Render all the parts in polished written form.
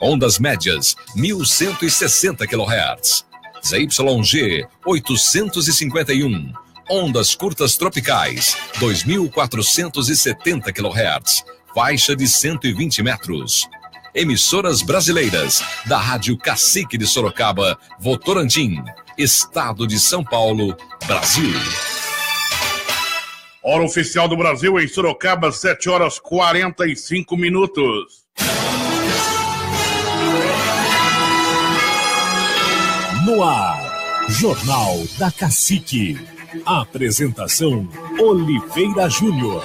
Ondas médias, 1160 kHz. ZYG 851. Ondas curtas tropicais, 2470 kHz. Faixa de 120 metros. Emissoras brasileiras da Rádio Cacique de Sorocaba, Votorantim, Estado de São Paulo, Brasil. Hora oficial do Brasil em Sorocaba, 7h45. No ar, Jornal da Cacique. Apresentação, Oliveira Júnior.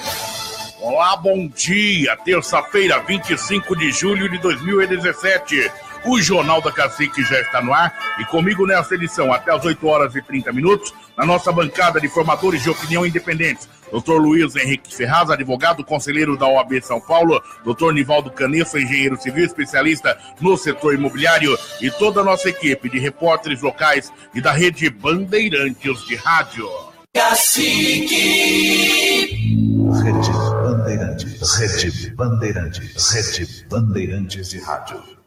Olá, bom dia. Terça-feira, 25 de julho de 2017. O Jornal da Cacique já está no ar e comigo nessa edição até as 8h30, na nossa bancada de formadores de opinião independentes. Dr. Luiz Henrique Ferraz, advogado, conselheiro da OAB São Paulo, Dr. Nivaldo Canesso, engenheiro civil, especialista no setor imobiliário, e toda a nossa equipe de repórteres locais e da rede Bandeirantes de rádio. Cacique! Rede Bandeirantes de rádio.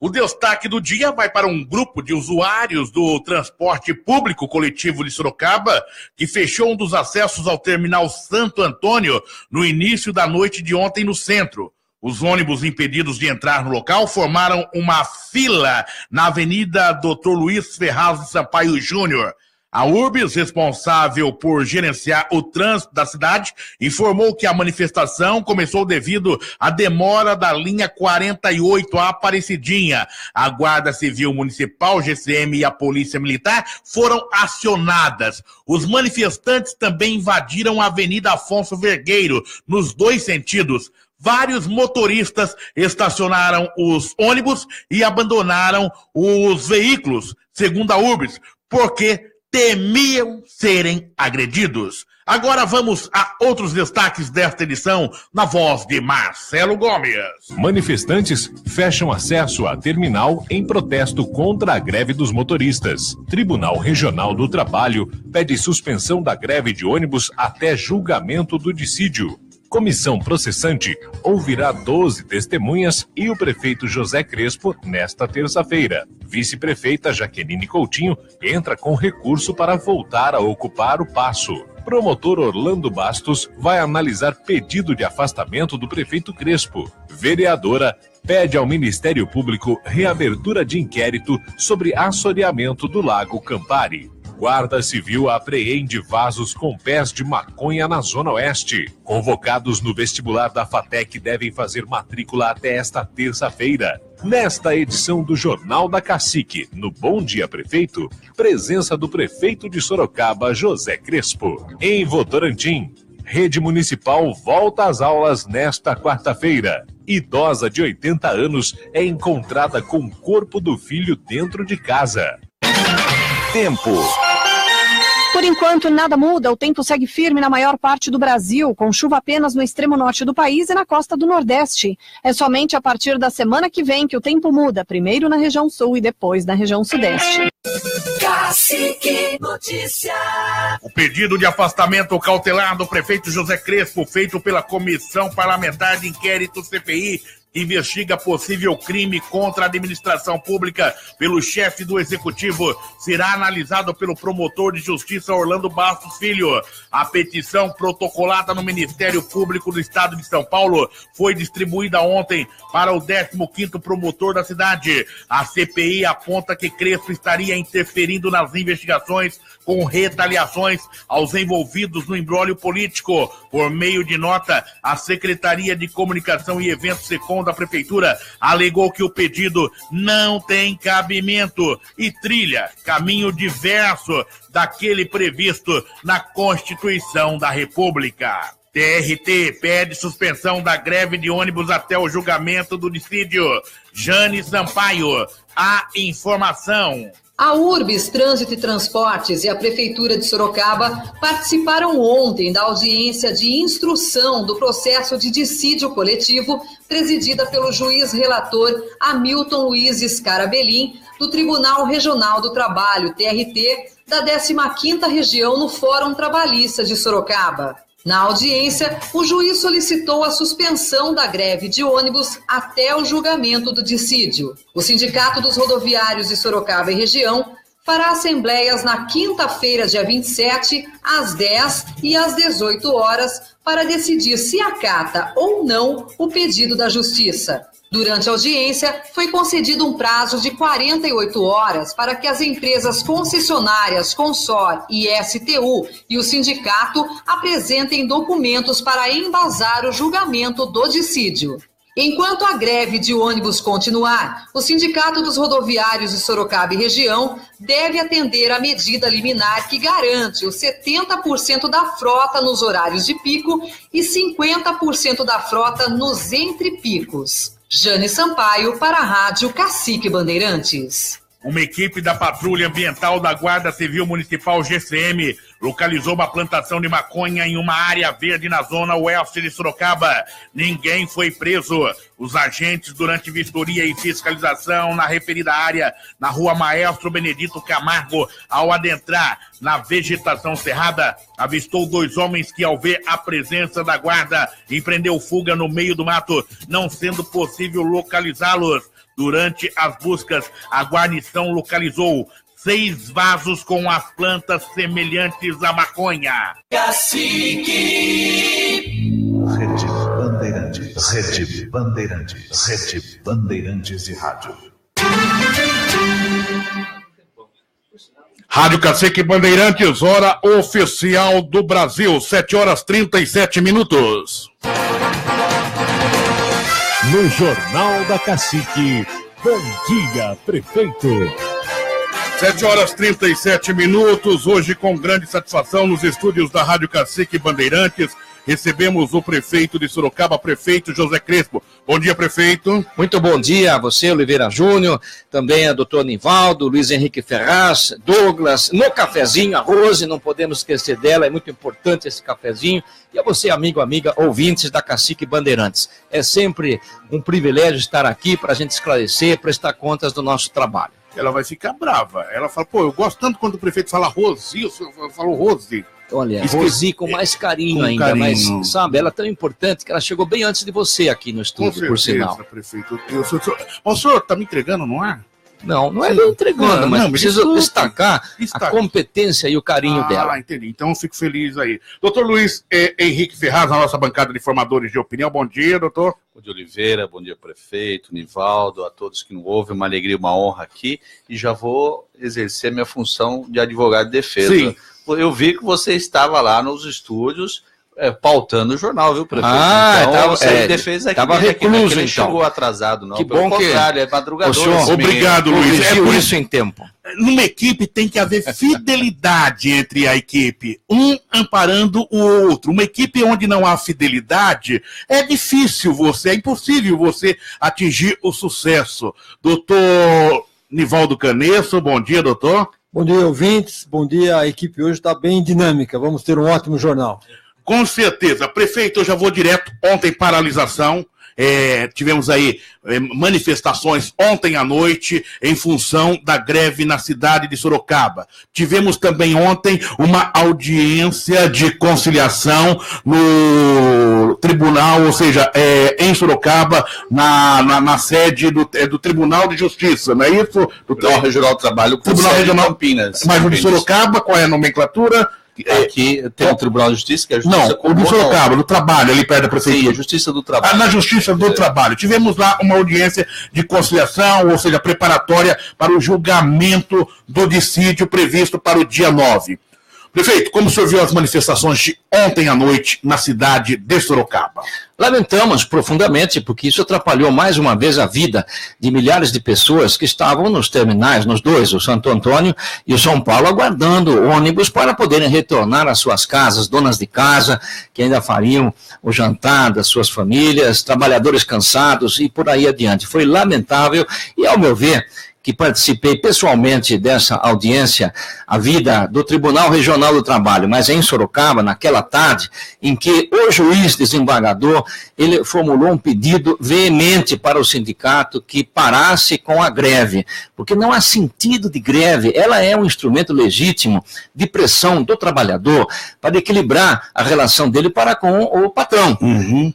O destaque do dia vai para um grupo de usuários do transporte público coletivo de Sorocaba que fechou um dos acessos ao terminal Santo Antônio no início da noite de ontem no centro. Os ônibus impedidos de entrar no local formaram uma fila na Avenida Dr. Luiz Ferraz de Sampaio Júnior. A URBS, responsável por gerenciar o trânsito da cidade, informou que a manifestação começou devido à demora da linha 48 à Aparecidinha. A Guarda Civil Municipal, GCM e a Polícia Militar foram acionadas. Os manifestantes também invadiram a Avenida Afonso Vergueiro, nos dois sentidos. Vários motoristas estacionaram os ônibus e abandonaram os veículos, segundo a URBS, porque temiam serem agredidos. Agora vamos a outros destaques desta edição, na voz de Marcelo Gomes. Manifestantes fecham acesso à terminal em protesto contra a greve dos motoristas. Tribunal Regional do Trabalho pede suspensão da greve de ônibus até julgamento do dissídio. Comissão processante ouvirá 12 testemunhas e o prefeito José Crespo nesta terça-feira. Vice-prefeita Jaqueline Coutinho entra com recurso para voltar a ocupar o paço. Promotor Orlando Bastos vai analisar pedido de afastamento do prefeito Crespo. Vereadora pede ao Ministério Público reabertura de inquérito sobre assoreamento do Lago Campari. Guarda Civil apreende vasos com pés de maconha na Zona Oeste. Convocados no vestibular da FATEC devem fazer matrícula até esta terça-feira. Nesta edição do Jornal da Cacique, no Bom Dia Prefeito, presença do prefeito de Sorocaba, José Crespo. Em Votorantim, Rede Municipal volta às aulas nesta quarta-feira. Idosa de 80 anos é encontrada com o corpo do filho dentro de casa. Tempo. Por enquanto, nada muda. O tempo segue firme na maior parte do Brasil, com chuva apenas no extremo norte do país e na costa do Nordeste. É somente a partir da semana que vem que o tempo muda, primeiro na região sul e depois na região sudeste. Cacique Notícia. O pedido de afastamento cautelar do prefeito José Crespo, feito pela Comissão Parlamentar de Inquérito CPI, investiga possível crime contra a administração pública pelo chefe do executivo, será analisado pelo promotor de justiça Orlando Bastos Filho. A petição protocolada no Ministério Público do Estado de São Paulo foi distribuída ontem para o 15º promotor da cidade. A CPI aponta que Crespo estaria interferindo nas investigações com retaliações aos envolvidos no imbróglio político. Por meio de nota, a Secretaria de Comunicação e Eventos SECOM da Prefeitura alegou que o pedido não tem cabimento e trilha caminho diverso daquele previsto na Constituição da República. TRT pede suspensão da greve de ônibus até o julgamento do dissídio. Jane Sampaio, a informação. A URBS, Trânsito e Transportes e a Prefeitura de Sorocaba participaram ontem da audiência de instrução do processo de dissídio coletivo presidida pelo juiz relator Hamilton Luiz Scarabelin, do Tribunal Regional do Trabalho, TRT, da 15ª Região no Fórum Trabalhista de Sorocaba. Na audiência, o juiz solicitou a suspensão da greve de ônibus até o julgamento do dissídio. O Sindicato dos Rodoviários de Sorocaba e região fará assembleias na quinta-feira, dia 27, às 10 e às 18 horas, para decidir se acata ou não o pedido da Justiça. Durante a audiência, foi concedido um prazo de 48 horas para que as empresas concessionárias Consor e STU e o sindicato apresentem documentos para embasar o julgamento do dissídio. Enquanto a greve de ônibus continuar, o Sindicato dos Rodoviários de Sorocaba e região deve atender a medida liminar que garante os 70% da frota nos horários de pico e 50% da frota nos entrepicos. Jane Sampaio para a Rádio Cacique Bandeirantes. Uma equipe da Patrulha Ambiental da Guarda Civil Municipal GCM localizou uma plantação de maconha em uma área verde na zona oeste de Sorocaba. Ninguém foi preso. Os agentes, durante vistoria e fiscalização na referida área, na rua Maestro Benedito Camargo, ao adentrar na vegetação cerrada, avistou 2 homens que, ao ver a presença da guarda, empreendeu fuga no meio do mato, não sendo possível localizá-los. Durante as buscas, a guarnição localizou 6 vasos com as plantas semelhantes à maconha. Cacique. Rede Bandeirantes, Rede Bandeirantes, Rede Bandeirantes de Rádio. Rádio Cacique Bandeirantes, hora oficial do Brasil, 7h37. No Jornal da Cacique, bom dia, prefeito. 7h37, hoje com grande satisfação nos estúdios da Rádio Cacique Bandeirantes, recebemos o prefeito de Sorocaba, prefeito José Crespo. Bom dia, prefeito. Muito bom dia a você, Oliveira Júnior, também a doutor Nivaldo, Luiz Henrique Ferraz, Douglas, no cafezinho, a Rose, não podemos esquecer dela, é muito importante esse cafezinho. E a você, amigo, amiga, ouvintes da Cacique Bandeirantes. É sempre um privilégio estar aqui para a gente esclarecer, prestar contas do nosso trabalho. Ela vai ficar brava. Ela fala, eu gosto tanto quando o prefeito fala Rose, eu falo Rose. Olha, Rosi com mais carinho ainda, carinho. Mas, sabe, ela é tão importante que ela chegou bem antes de você aqui no estúdio, por sinal. Prefeito. O senhor está me entregando, não é? Não é bem entregando, mas preciso destacar a competência e o carinho dela. Ah, entendi. Então eu fico feliz aí. Doutor Luiz Henrique Ferraz, na nossa bancada de formadores de opinião. Bom dia, doutor. Bom dia, Oliveira. Bom dia, prefeito, Nivaldo, a todos que não ouvem. Uma alegria, uma honra aqui. E já vou exercer minha função de advogado de defesa. Sim. Eu vi que você estava lá nos estúdios pautando o jornal, viu, prefeito? Então, você defesa aqui. Estava recluso, então. Chegou atrasado, não. Que bom que... é madrugador. Obrigado, Luiz. É por isso em tempo. Numa equipe tem que haver fidelidade entre a equipe, um amparando o outro. Uma equipe onde não há fidelidade, é difícil é impossível você atingir o sucesso. Doutor Nivaldo Canesso, bom dia, doutor. Bom dia, ouvintes. Bom dia, a equipe hoje está bem dinâmica. Vamos ter um ótimo jornal. Com certeza. Prefeito, eu já vou direto. Ontem, paralisação. Tivemos aí manifestações ontem à noite em função da greve na cidade de Sorocaba. Tivemos também ontem uma audiência de conciliação no tribunal, ou seja, em Sorocaba, na sede do Tribunal de Justiça, não é isso? Do Tribunal Regional do Trabalho, Tribunal Regional de Campinas. Mas o de Sorocaba, qual é a nomenclatura? Aqui tem o Tribunal de Justiça, que é a Justiça Não, o de Sorocaba, do trabalho, ali perto da prefeitura. Sim, a Justiça do Trabalho. Na Justiça do Trabalho. Tivemos lá uma audiência de conciliação, ou seja, preparatória para o julgamento do dissídio previsto para o dia 9. Prefeito, como o senhor viu as manifestações de ontem à noite na cidade de Sorocaba? Lamentamos profundamente, porque isso atrapalhou mais uma vez a vida de milhares de pessoas que estavam nos terminais, nos dois, o Santo Antônio e o São Paulo, aguardando ônibus para poderem retornar às suas casas, donas de casa, que ainda fariam o jantar das suas famílias, trabalhadores cansados e por aí adiante. Foi lamentável e, ao meu ver, que participei pessoalmente dessa audiência, a vida do Tribunal Regional do Trabalho, mas em Sorocaba, naquela tarde, em que o juiz desembargador, ele formulou um pedido veemente para o sindicato que parasse com a greve, porque não há sentido de greve, ela é um instrumento legítimo de pressão do trabalhador para equilibrar a relação dele para com o patrão.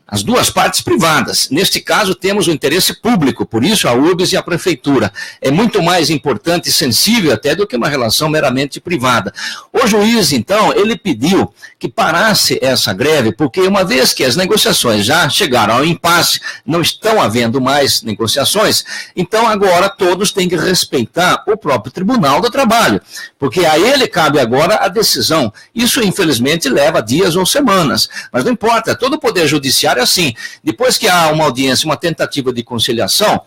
As duas partes privadas. Neste caso, temos o interesse público, por isso a URBS e a Prefeitura. É muito mais importante e sensível até do que uma relação meramente privada. O juiz, então, ele pediu que parasse essa greve, porque uma vez que as negociações já chegaram ao impasse, não estão havendo mais negociações, então agora todos têm que respeitar o próprio Tribunal do Trabalho, porque a ele cabe agora a decisão. Isso, infelizmente, leva dias ou semanas, mas não importa, todo o Poder Judiciário é assim. Depois que há uma audiência, uma tentativa de conciliação,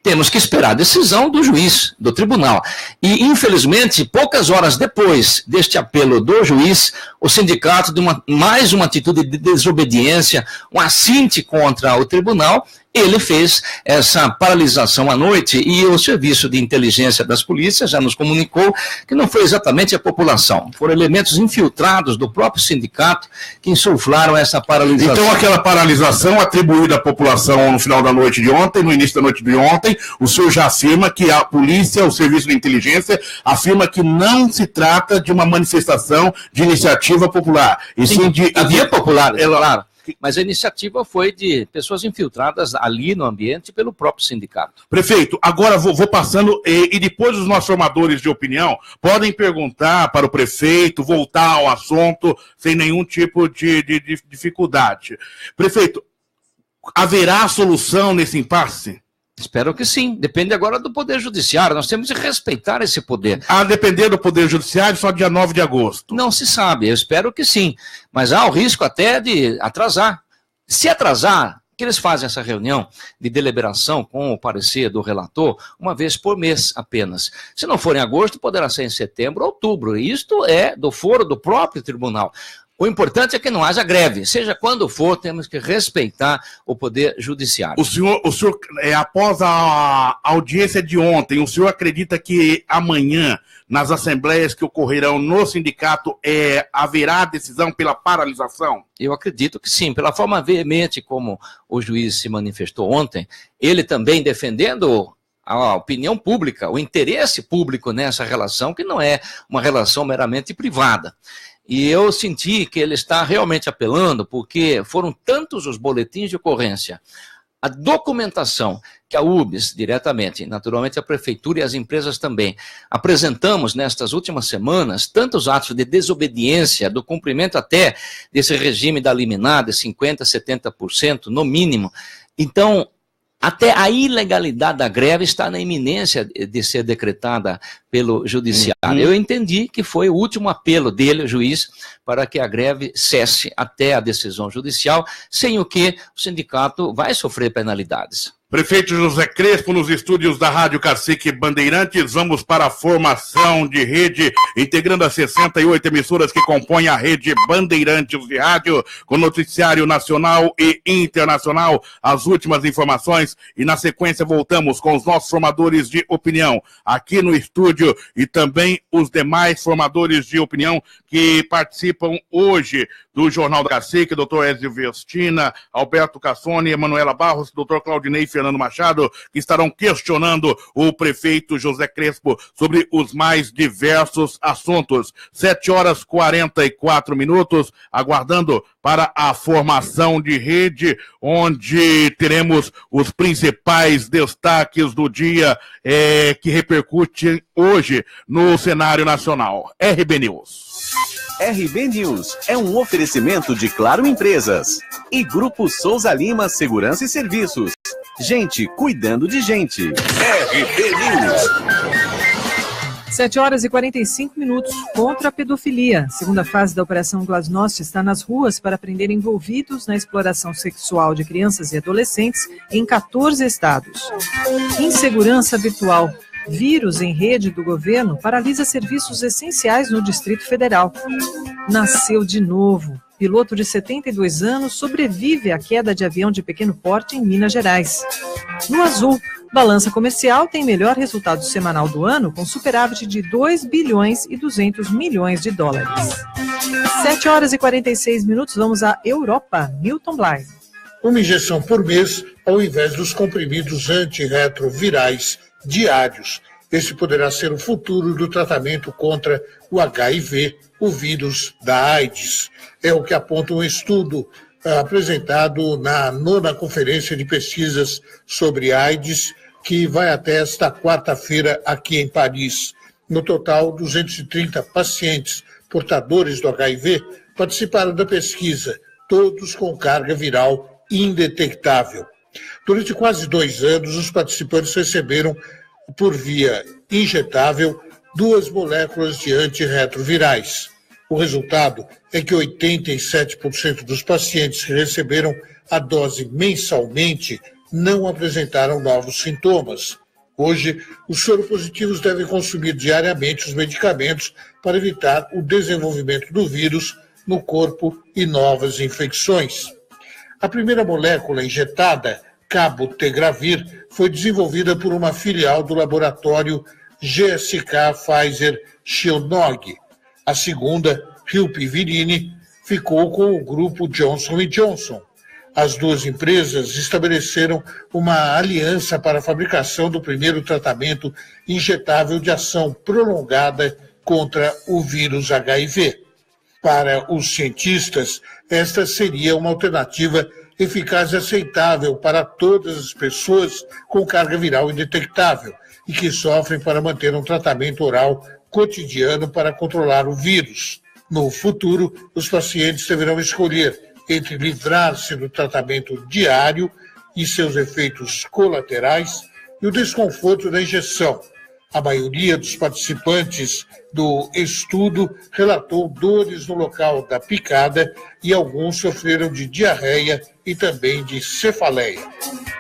temos que esperar a decisão do juiz, do tribunal. E, infelizmente, poucas horas depois deste apelo do juiz, o sindicato, de mais uma atitude de desobediência, um assinte contra o tribunal, ele fez essa paralisação à noite e o serviço de inteligência das polícias já nos comunicou que não foi exatamente a população, foram elementos infiltrados do próprio sindicato que insuflaram essa paralisação. Então aquela paralisação atribuída à população no final da noite de ontem, no início da noite de ontem, o senhor já afirma que a polícia, o serviço de inteligência, afirma que não se trata de uma manifestação de iniciativa popular. E sim de via popular, claro. Mas a iniciativa foi de pessoas infiltradas ali no ambiente pelo próprio sindicato. Prefeito, agora vou passando, e depois os nossos formadores de opinião podem perguntar para o prefeito, voltar ao assunto sem nenhum tipo de dificuldade. Prefeito, haverá solução nesse impasse? Espero que sim. Depende agora do Poder Judiciário. Nós temos que respeitar esse poder. A depender do Poder Judiciário, só dia 9 de agosto. Não se sabe. Eu espero que sim. Mas há o risco até de atrasar. Se atrasar, que eles fazem essa reunião de deliberação com o parecer do relator uma vez por mês apenas. Se não for em agosto, poderá ser em setembro ou outubro. Isto é do foro do próprio tribunal. O importante é que não haja greve. Seja quando for, temos que respeitar o Poder Judiciário. O senhor após a audiência de ontem, o senhor acredita que amanhã, nas assembleias que ocorrerão no sindicato, haverá decisão pela paralisação? Eu acredito que sim. Pela forma veemente como o juiz se manifestou ontem, ele também defendendo a opinião pública, o interesse público nessa relação, que não é uma relação meramente privada. E eu senti que ele está realmente apelando, porque foram tantos os boletins de ocorrência, a documentação que a URBS, diretamente, naturalmente a Prefeitura e as empresas também, apresentamos nestas últimas semanas, tantos atos de desobediência, do cumprimento até desse regime da liminar de 50%, 70%, no mínimo. Então, até a ilegalidade da greve está na iminência de ser decretada pelo judiciário. Eu entendi que foi o último apelo dele, o juiz, para que a greve cesse até a decisão judicial, sem o que o sindicato vai sofrer penalidades. Prefeito José Crespo, nos estúdios da Rádio Cacique Bandeirantes, vamos para a formação de rede, integrando as 68 emissoras que compõem a rede Bandeirantes de Rádio, com noticiário nacional e internacional, as últimas informações, e na sequência voltamos com os nossos formadores de opinião aqui no estúdio e também os demais formadores de opinião que participam hoje do Jornal da Cacique, doutor Ezio Vestina, Alberto Cassone, Emanuela Barros, doutor Claudinei Fernando Machado, que estarão questionando o prefeito José Crespo sobre os mais diversos assuntos. 7h44, aguardando para a formação de rede, onde teremos os principais destaques do dia que repercute hoje no cenário nacional. RB News. RB News é um oferecimento de Claro Empresas e Grupo Souza Lima Segurança e Serviços. Gente cuidando de gente. RB News. 7h45. Contra a pedofilia. Segunda fase da Operação Glasnost está nas ruas para prender envolvidos na exploração sexual de crianças e adolescentes em 14 estados. Insegurança virtual. Vírus em rede do governo paralisa serviços essenciais no Distrito Federal. Nasceu de novo. piloto de 72 anos, sobrevive à queda de avião de pequeno porte em Minas Gerais. No azul, balança comercial tem melhor resultado semanal do ano, com superávit de 2 bilhões e 200 milhões de dólares. 7 horas e 46 minutos, vamos à Europa. Milton Bly. Uma injeção por mês, ao invés dos comprimidos antirretrovirais diários. Esse poderá ser o futuro do tratamento contra o HIV, o vírus da AIDS. É o que aponta um estudo apresentado na 9ª Conferência de Pesquisas sobre AIDS, que vai até esta quarta-feira aqui em Paris. No total, 230 pacientes portadores do HIV participaram da pesquisa, todos com carga viral indetectável. Durante quase 2 anos, os participantes receberam, por via injetável, 2 moléculas de antirretrovirais. O resultado é que 87% dos pacientes que receberam a dose mensalmente não apresentaram novos sintomas. Hoje, os soropositivos devem consumir diariamente os medicamentos para evitar o desenvolvimento do vírus no corpo e novas infecções. A primeira molécula injetada, cabotegravir, foi desenvolvida por uma filial do laboratório GSK Pfizer Shionogi. A segunda, rilpivirine, ficou com o grupo Johnson & Johnson. As 2 empresas estabeleceram uma aliança para a fabricação do primeiro tratamento injetável de ação prolongada contra o vírus HIV. Para os cientistas, esta seria uma alternativa eficaz e aceitável para todas as pessoas com carga viral indetectável e que sofrem para manter um tratamento oral cotidiano para controlar o vírus. No futuro, os pacientes deverão escolher entre livrar-se do tratamento diário e seus efeitos colaterais e o desconforto da injeção. A maioria dos participantes do estudo relatou dores no local da picada e alguns sofreram de diarreia e também de cefaleia.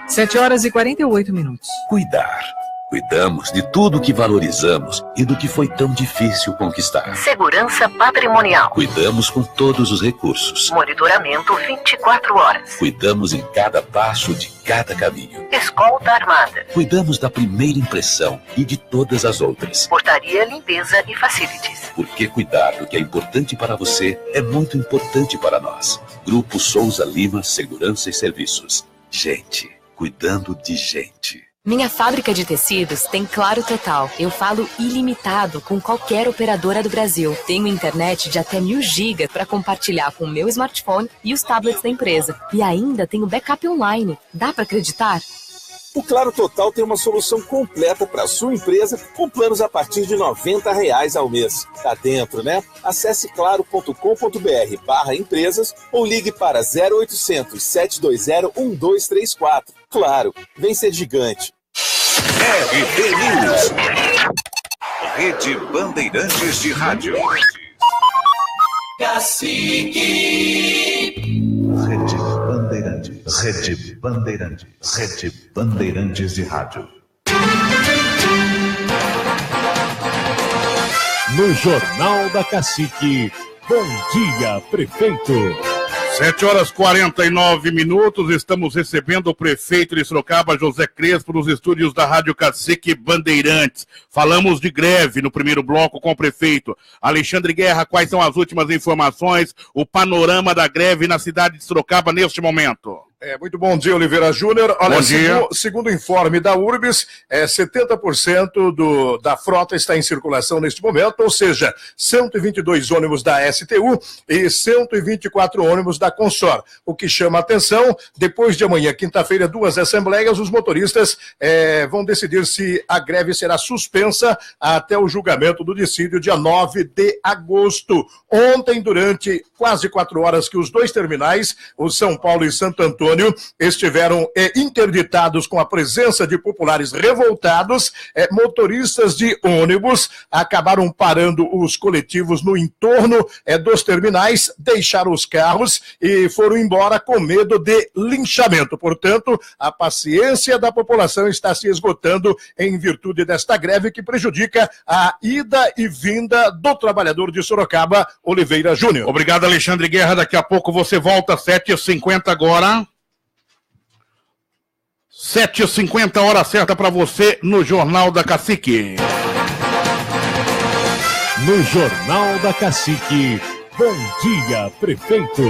7 horas e 48 minutos. Cuidar. Cuidamos de tudo que valorizamos e do que foi tão difícil conquistar. Segurança patrimonial. Cuidamos com todos os recursos. Monitoramento 24 horas. Cuidamos em cada passo de cada caminho. Escolta armada. Cuidamos da primeira impressão e de todas as outras. Portaria, limpeza e facilities. Porque cuidar do que é importante para você é muito importante para nós. Grupo Souza Lima Segurança e Serviços. Gente, cuidando de gente. Minha fábrica de tecidos tem Claro Total. Eu falo ilimitado com qualquer operadora do Brasil. Tenho internet de até 1000 GB para compartilhar com o meu smartphone e os tablets da empresa. E ainda tenho backup online. Dá para acreditar? O Claro Total tem uma solução completa para a sua empresa com planos a partir de R$ 90 ao mês. Tá dentro, né? Acesse claro.com.br/empresas ou ligue para 0800 720 1234. Claro, vem ser gigante. RB News. Rede Bandeirantes de Rádio. Cacique. Rede Bandeirantes. Rede Bandeirantes. Rede Bandeirantes de Rádio. No Jornal da Cacique, bom dia, prefeito. 7 horas 49 minutos, estamos recebendo o prefeito de Sorocaba, José Crespo, nos estúdios da Rádio Cacique Bandeirantes. Falamos de greve no primeiro bloco com o prefeito. Alexandre Guerra, quais são as últimas informações, o panorama da greve na cidade de Sorocaba neste momento? Muito bom dia, Oliveira Júnior. Olha, segundo o informe da Urbis, 70% da frota está em circulação neste momento, ou seja, 122 ônibus da STU e 124 ônibus da Consor. O que chama a atenção, depois de amanhã, quinta-feira, 2 assembleias, os motoristas vão decidir se a greve será suspensa até o julgamento do dissídio, dia 9 de agosto. Ontem, durante quase 4 horas, que os 2 terminais, o São Paulo e Santo Antônio, Antônio estiveram interditados com a presença de populares revoltados. Motoristas de ônibus acabaram parando os coletivos no entorno dos terminais, deixaram os carros e foram embora com medo de linchamento. Portanto, a paciência da população está se esgotando em virtude desta greve que prejudica a ida e vinda do trabalhador de Sorocaba, Oliveira Júnior. Obrigado, Alexandre Guerra. Daqui a pouco você volta, 7h50 agora. 7h50, hora certa para você no Jornal da Cacique. No Jornal da Cacique, bom dia, prefeito.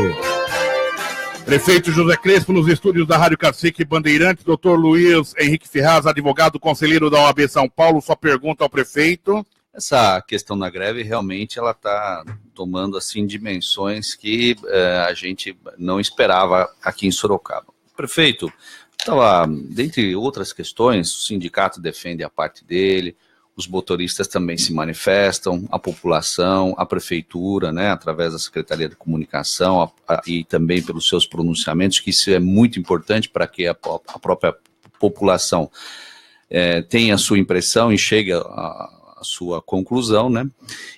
Prefeito José Crespo, nos estúdios da Rádio Cacique Bandeirantes. Doutor Luiz Henrique Ferraz, advogado conselheiro da OAB São Paulo, sua pergunta ao prefeito. Essa questão da greve realmente ela está tomando assim dimensões que a gente não esperava aqui em Sorocaba. Prefeito, dentre outras questões, o sindicato defende a parte dele, os motoristas também se manifestam, a população, a prefeitura, né, através da Secretaria de Comunicação e também pelos seus pronunciamentos, que isso é muito importante para que a própria população tenha a sua impressão e chegue a sua conclusão, né?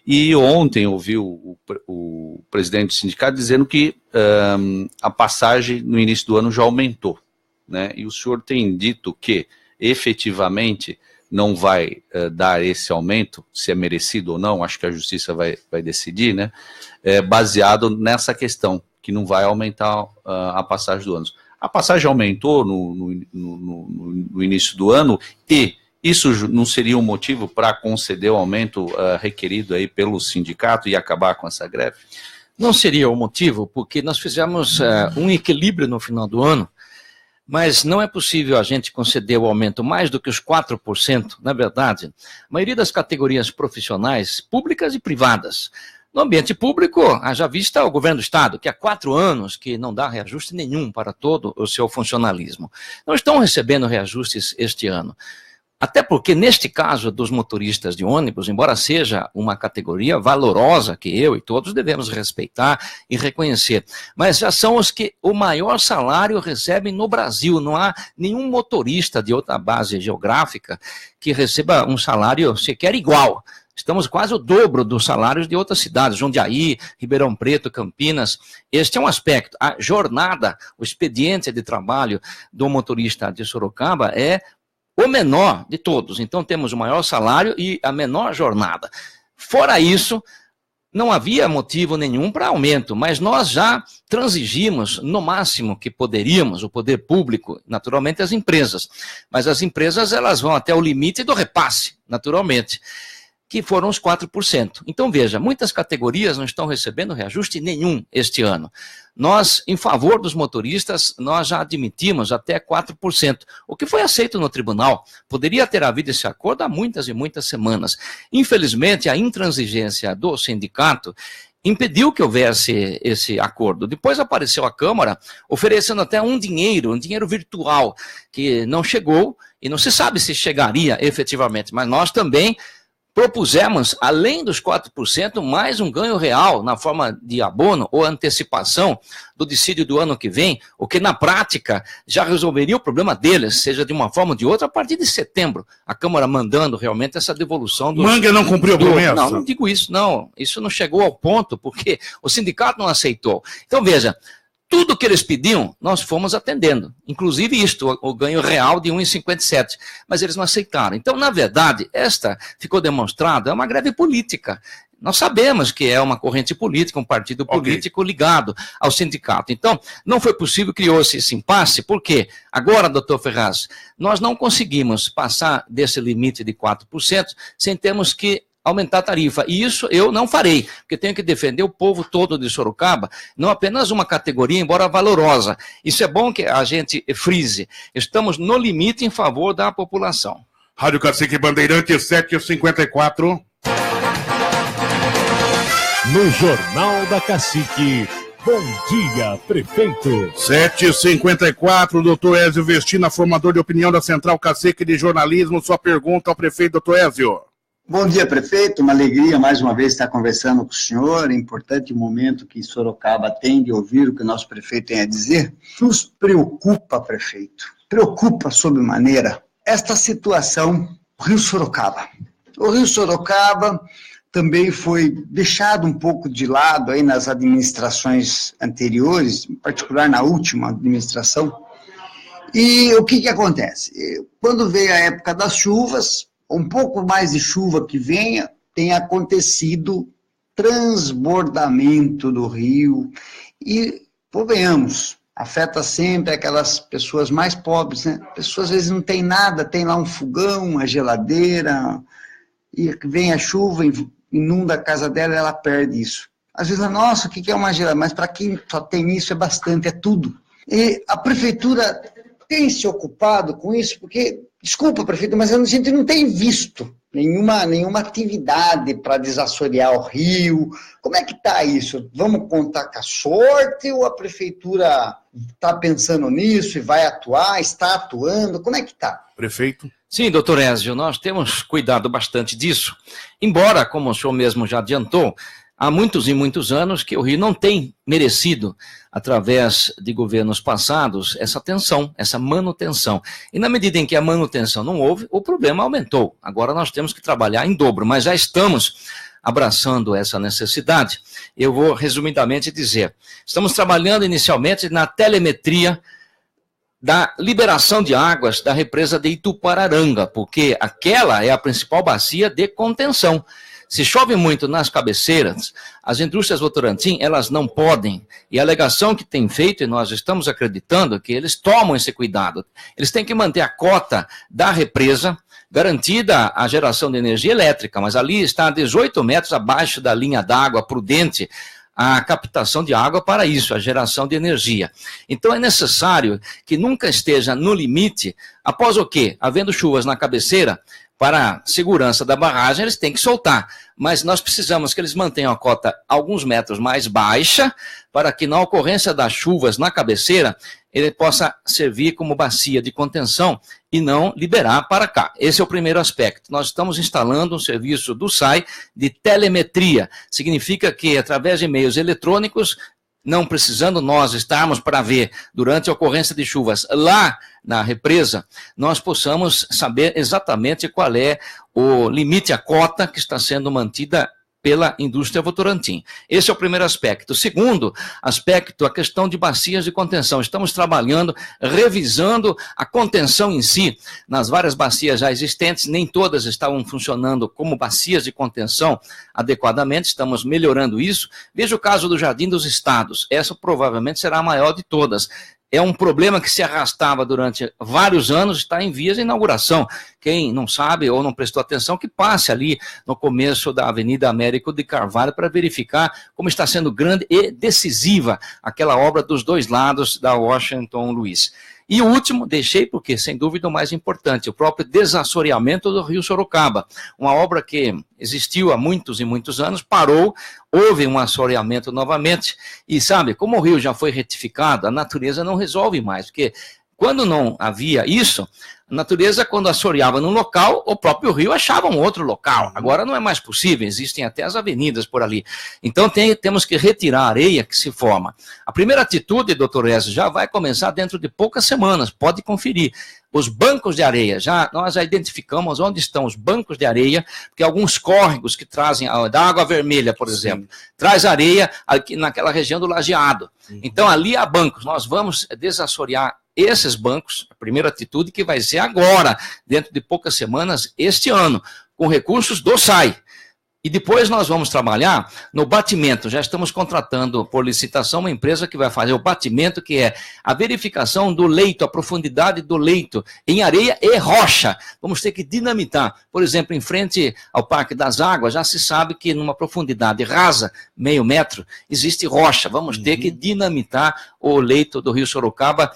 E ontem ouvi o presidente do sindicato dizendo que a passagem no início do ano já aumentou, né? E o senhor tem dito que efetivamente não vai dar esse aumento, se é merecido ou não, acho que a justiça vai decidir, né? Baseado nessa questão, que não vai aumentar a passagem do ano. A passagem aumentou no início do ano e isso não seria um motivo para conceder o aumento requerido aí pelo sindicato e acabar com essa greve? Não seria o motivo, porque nós fizemos um equilíbrio no final do ano, mas não é possível a gente conceder o aumento mais do que os 4%. Na verdade, a maioria das categorias profissionais, públicas e privadas, no ambiente público, haja vista o governo do Estado, que há 4 anos que não dá reajuste nenhum para todo o seu funcionalismo. Não estão recebendo reajustes este ano. Até porque, neste caso dos motoristas de ônibus, embora seja uma categoria valorosa que eu e todos devemos respeitar e reconhecer, mas já são os que o maior salário recebem no Brasil. Não há nenhum motorista de outra base geográfica que receba um salário sequer igual. Estamos quase o dobro dos salários de outras cidades, Jundiaí, Ribeirão Preto, Campinas. Este é um aspecto. A jornada, o expediente de trabalho do motorista de Sorocaba é o menor de todos. Então temos o maior salário e a menor jornada. Fora isso, não havia motivo nenhum para aumento, mas nós já transigimos no máximo que poderíamos, o poder público, naturalmente as empresas. Mas as empresas elas vão até o limite do repasse, naturalmente, que foram os 4%. Então veja, muitas categorias não estão recebendo reajuste nenhum este ano. Nós, em favor dos motoristas, nós já admitimos até 4%, o que foi aceito no tribunal. Poderia ter havido esse acordo há muitas e muitas semanas. Infelizmente, a intransigência do sindicato impediu que houvesse esse acordo. Depois apareceu a Câmara oferecendo até um dinheiro virtual, que não chegou e não se sabe se chegaria efetivamente, mas nós também propusemos, além dos 4%, mais um ganho real na forma de abono ou antecipação do dissídio do ano que vem, o que na prática já resolveria o problema deles, seja de uma forma ou de outra, a partir de setembro. A Câmara mandando realmente essa devolução do... Manga não cumpriu a promessa? Não digo isso, não. Isso não chegou ao ponto, porque o sindicato não aceitou. Então, veja, tudo que eles pediam, nós fomos atendendo. Inclusive isto, o ganho real de 1,57. Mas eles não aceitaram. Então, na verdade, esta ficou demonstrada, é uma greve política. Nós sabemos que é uma corrente política, um partido político ligado ao sindicato. Então, não foi possível, criou-se esse impasse. Por quê? Agora, doutor Ferraz, nós não conseguimos passar desse limite de 4% sem termos que aumentar a tarifa. E isso eu não farei, porque tenho que defender o povo todo de Sorocaba, não apenas uma categoria, embora valorosa. Isso é bom que a gente frise. Estamos no limite em favor da população. Rádio Cacique Bandeirantes, 7h54. No Jornal da Cacique, bom dia, prefeito. 7h54, doutor Ézio Vestina, formador de opinião da Central Cacique de Jornalismo. Sua pergunta ao prefeito, doutor Ézio. Bom dia, prefeito. Uma alegria mais uma vez estar conversando com o senhor. É importante o momento que Sorocaba tem de ouvir o que o nosso prefeito tem a dizer. Nos preocupa, prefeito, preocupa sobremaneira esta situação Rio Sorocaba. O Rio Sorocaba também foi deixado um pouco de lado aí nas administrações anteriores, em particular na última administração. E o que acontece? Quando veio a época das chuvas, um pouco mais de chuva que venha, tem acontecido transbordamento do rio. E, convenhamos, afeta sempre aquelas pessoas mais pobres, né? Pessoas às vezes não tem nada, tem lá um fogão, uma geladeira, e vem a chuva, inunda a casa dela e ela perde isso. Às vezes, nossa, o que é uma geladeira? Mas para quem só tem isso é bastante, é tudo. E a prefeitura tem se ocupado com isso, porque, desculpa, prefeito, mas a gente não tem visto nenhuma atividade para desassorear o rio. Como é que está isso? Vamos contar com a sorte ou a prefeitura está pensando nisso e vai atuar, está atuando? Como é que está? Prefeito? Sim, doutor Ézio, nós temos cuidado bastante disso. Embora, como o senhor mesmo já adiantou, há muitos e muitos anos que o Rio não tem merecido, através de governos passados, essa atenção, essa manutenção. E na medida em que a manutenção não houve, o problema aumentou. Agora nós temos que trabalhar em dobro, mas já estamos abraçando essa necessidade. Eu vou resumidamente dizer, estamos trabalhando inicialmente na telemetria da liberação de águas da represa de Itupararanga, porque aquela é a principal bacia de contenção. Se chove muito nas cabeceiras, as indústrias Votorantim, elas não podem, e a alegação que tem feito, e nós estamos acreditando que eles tomam esse cuidado, eles têm que manter a cota da represa, garantida a geração de energia elétrica, mas ali está a 18 metros abaixo da linha d'água prudente, a captação de água para isso, a geração de energia. Então é necessário que nunca esteja no limite, após o quê? Havendo chuvas na cabeceira, para a segurança da barragem, eles têm que soltar. Mas nós precisamos que eles mantenham a cota alguns metros mais baixa, para que na ocorrência das chuvas na cabeceira, ele possa servir como bacia de contenção e não liberar para cá. Esse é o primeiro aspecto. Nós estamos instalando um serviço do SAI de telemetria. Significa que, através de meios eletrônicos, não precisando nós estarmos para ver durante a ocorrência de chuvas lá na represa, nós possamos saber exatamente qual é o limite, a cota que está sendo mantida pela indústria Votorantim. Esse é o primeiro aspecto. O segundo aspecto, a questão de bacias de contenção. Estamos trabalhando, revisando a contenção em si, nas várias bacias já existentes, nem todas estavam funcionando como bacias de contenção adequadamente, estamos melhorando isso. Veja o caso do Jardim dos Estados, essa provavelmente será a maior de todas. É um problema que se arrastava durante vários anos, está em vias de inauguração. Quem não sabe ou não prestou atenção, que passe ali no começo da Avenida Américo de Carvalho para verificar como está sendo grande e decisiva aquela obra dos dois lados da Washington Luiz. E o último, deixei porque, sem dúvida, o mais importante, o próprio desassoreamento do Rio Sorocaba. Uma obra que existiu há muitos e muitos anos, parou, houve um assoreamento novamente, e sabe, como o rio já foi retificado, a natureza não resolve mais, porque quando não havia isso, a natureza, quando assoreava num local, o próprio rio achava um outro local. Agora não é mais possível, existem até as avenidas por ali. Então temos que retirar a areia que se forma. A primeira atitude, doutor Ézio, já vai começar dentro de poucas semanas, pode conferir. Os bancos de areia, nós já identificamos onde estão os bancos de areia, porque alguns córregos que trazem da água vermelha, por exemplo, traz areia aqui naquela região do Lajeado. Então ali há bancos, nós vamos desassorear esses bancos, a primeira atitude que vai ser agora, dentro de poucas semanas, este ano, com recursos do SAI. E depois nós vamos trabalhar no batimento. Já estamos contratando por licitação uma empresa que vai fazer o batimento, que é a verificação do leito, a profundidade do leito em areia e rocha. Vamos ter que dinamitar. Por exemplo, em frente ao Parque das Águas, já se sabe que numa profundidade rasa, meio metro, existe rocha. Vamos ter que dinamitar o leito do Rio Sorocaba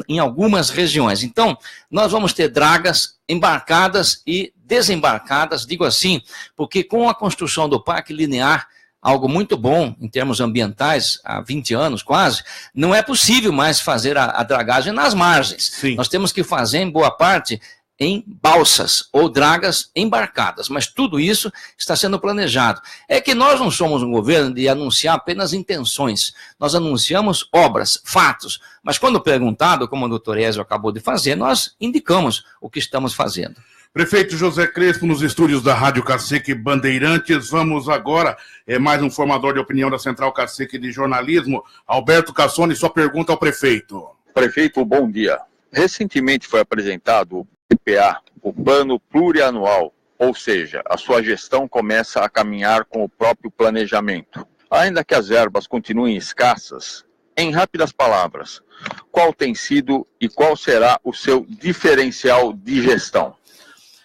em algumas regiões. Então, nós vamos ter dragas embarcadas e desembarcadas, digo assim, porque com a construção do Parque Linear, algo muito bom em termos ambientais, há 20 anos quase, não é possível mais fazer a dragagem nas margens. Sim. Nós temos que fazer, em boa parte, em balsas ou dragas embarcadas, mas tudo isso está sendo planejado. É que nós não somos um governo de anunciar apenas intenções, nós anunciamos obras, fatos, mas quando perguntado, como o doutor Ezio acabou de fazer, nós indicamos o que estamos fazendo. Prefeito José Crespo, nos estúdios da Rádio Cacique Bandeirantes. Vamos agora, mais um formador de opinião da Central Cacique de Jornalismo, Alberto Cassone, sua pergunta ao prefeito. Prefeito, bom dia. Recentemente foi apresentado o PPA, o Plano Plurianual, ou seja, a sua gestão começa a caminhar com o próprio planejamento. Ainda que as verbas continuem escassas, em rápidas palavras, qual tem sido e qual será o seu diferencial de gestão?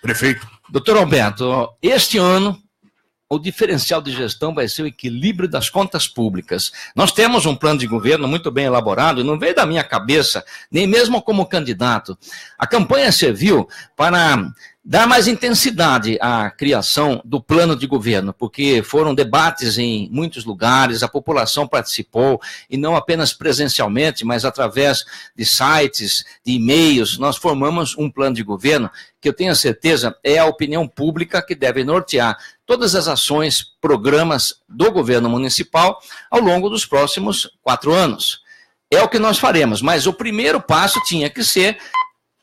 Prefeito. Doutor Alberto, este ano o diferencial de gestão vai ser o equilíbrio das contas públicas. Nós temos um plano de governo muito bem elaborado, e não veio da minha cabeça, nem mesmo como candidato. A campanha serviu para dar mais intensidade à criação do plano de governo, porque foram debates em muitos lugares, a população participou, e não apenas presencialmente, mas através de sites, de e-mails. Nós formamos um plano de governo que eu tenho a certeza é a opinião pública que deve nortear todas as ações, programas do governo municipal ao longo dos próximos 4 anos. É o que nós faremos, mas o primeiro passo tinha que ser,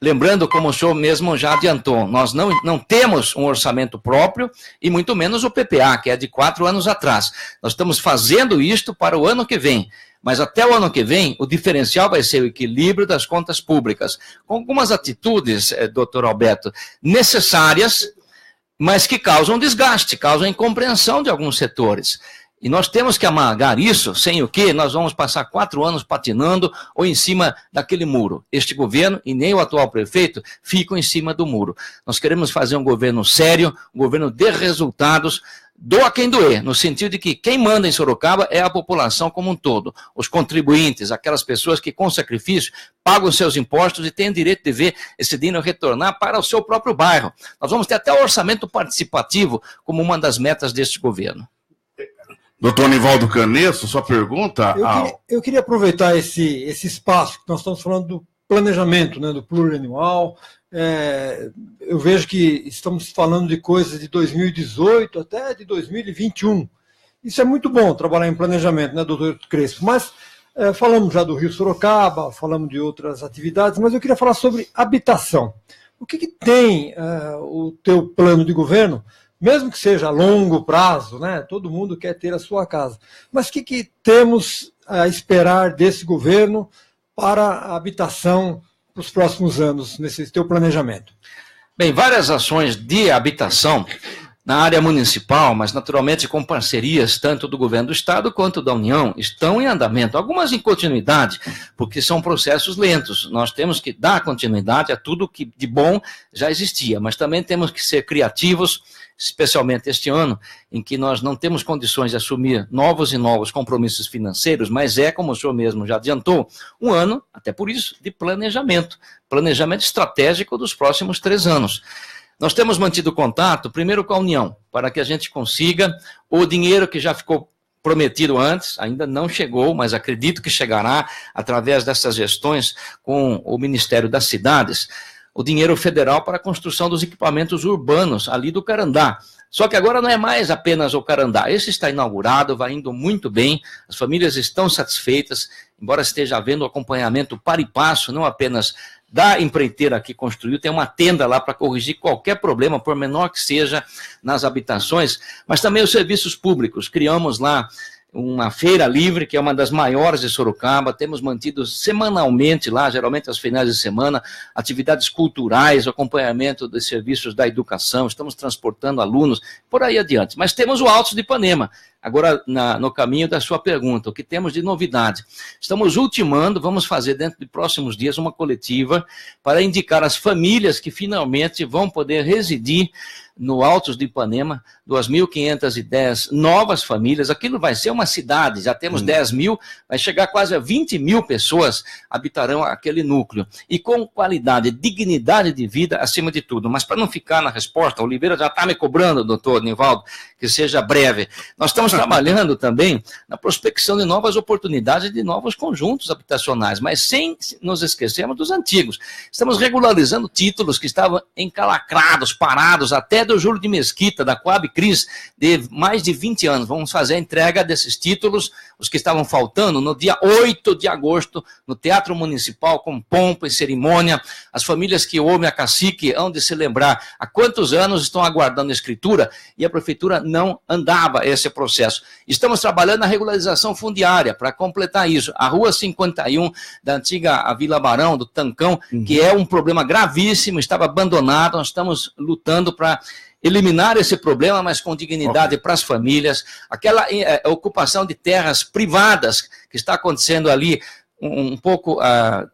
lembrando, como o senhor mesmo já adiantou, nós não temos um orçamento próprio e muito menos o PPA, que é de 4 anos atrás. Nós estamos fazendo isto para o ano que vem. Mas até o ano que vem, o diferencial vai ser o equilíbrio das contas públicas, com algumas atitudes, doutor Alberto, necessárias, mas que causam desgaste, causam incompreensão de alguns setores. E nós temos que amargar isso, sem o que nós vamos passar 4 anos patinando ou em cima daquele muro. Este governo e nem o atual prefeito ficam em cima do muro. Nós queremos fazer um governo sério, um governo de resultados, doa quem doer, no sentido de que quem manda em Sorocaba é a população como um todo, os contribuintes, aquelas pessoas que com sacrifício pagam seus impostos e têm o direito de ver esse dinheiro retornar para o seu próprio bairro. Nós vamos ter até o orçamento participativo como uma das metas deste governo. Doutor Nivaldo Canesso, sua pergunta? Eu queria aproveitar esse espaço que nós estamos falando do planejamento, né, do plurianual. Eu vejo que estamos falando de coisas de 2018 até de 2021. Isso é muito bom, trabalhar em planejamento, né, doutor Crespo? Mas falamos já do Rio Sorocaba, falamos de outras atividades, mas eu queria falar sobre habitação. O que tem o teu plano de governo, mesmo que seja a longo prazo, né? Todo mundo quer ter a sua casa. Mas o que temos a esperar desse governo para a habitação para os próximos anos, nesse teu planejamento? Bem, várias ações de habitação na área municipal, mas naturalmente com parcerias tanto do governo do estado quanto da União, estão em andamento. Algumas em continuidade, porque são processos lentos. Nós temos que dar continuidade a tudo que de bom já existia, mas também temos que ser criativos, especialmente este ano, em que nós não temos condições de assumir novos e novos compromissos financeiros, mas como o senhor mesmo já adiantou, um ano, até por isso, de planejamento estratégico dos próximos 3 anos. Nós temos mantido contato, primeiro com a União, para que a gente consiga o dinheiro que já ficou prometido antes, ainda não chegou, mas acredito que chegará através dessas gestões com o Ministério das Cidades, o dinheiro federal para a construção dos equipamentos urbanos ali do Carandá. Só que agora não é mais apenas o Carandá. Esse está inaugurado, vai indo muito bem, as famílias estão satisfeitas, embora esteja havendo acompanhamento para e passo, não apenas da empreiteira que construiu, tem uma tenda lá para corrigir qualquer problema, por menor que seja, nas habitações, mas também os serviços públicos. Criamos lá uma feira livre, que é uma das maiores de Sorocaba, temos mantido semanalmente lá, geralmente aos finais de semana, atividades culturais, acompanhamento dos serviços da educação, estamos transportando alunos, por aí adiante. Mas temos o Altos de Ipanema, agora no caminho da sua pergunta, o que temos de novidade? Estamos ultimando, vamos fazer dentro de próximos dias uma coletiva para indicar as famílias que finalmente vão poder residir no Altos de Ipanema, 2.510 novas famílias. Aquilo vai ser uma cidade, já temos 10 mil, vai chegar quase a 20 mil pessoas habitarão aquele núcleo. E com qualidade, dignidade de vida acima de tudo. Mas para não ficar na resposta, o Oliveira já está me cobrando, doutor Nivaldo, que seja breve. Nós estamos trabalhando também na prospecção de novas oportunidades de novos conjuntos habitacionais, mas sem nos esquecermos dos antigos. Estamos regularizando títulos que estavam encalacrados, parados, até do Júlio de Mesquita, da Coab Cris, de mais de 20 anos. Vamos fazer a entrega desses títulos, os que estavam faltando, no dia 8 de agosto, no Teatro Municipal, com pompa e cerimônia. As famílias que ouvem a Cacique hão de se lembrar há quantos anos estão aguardando a escritura e a prefeitura não andava esse processo. Estamos trabalhando na regularização fundiária para completar isso. A Rua 51 da antiga Vila Barão, do Tancão, que é um problema gravíssimo, estava abandonado, nós estamos lutando para eliminar esse problema, mas com dignidade para as famílias. Aquela ocupação de terras privadas que está acontecendo ali um pouco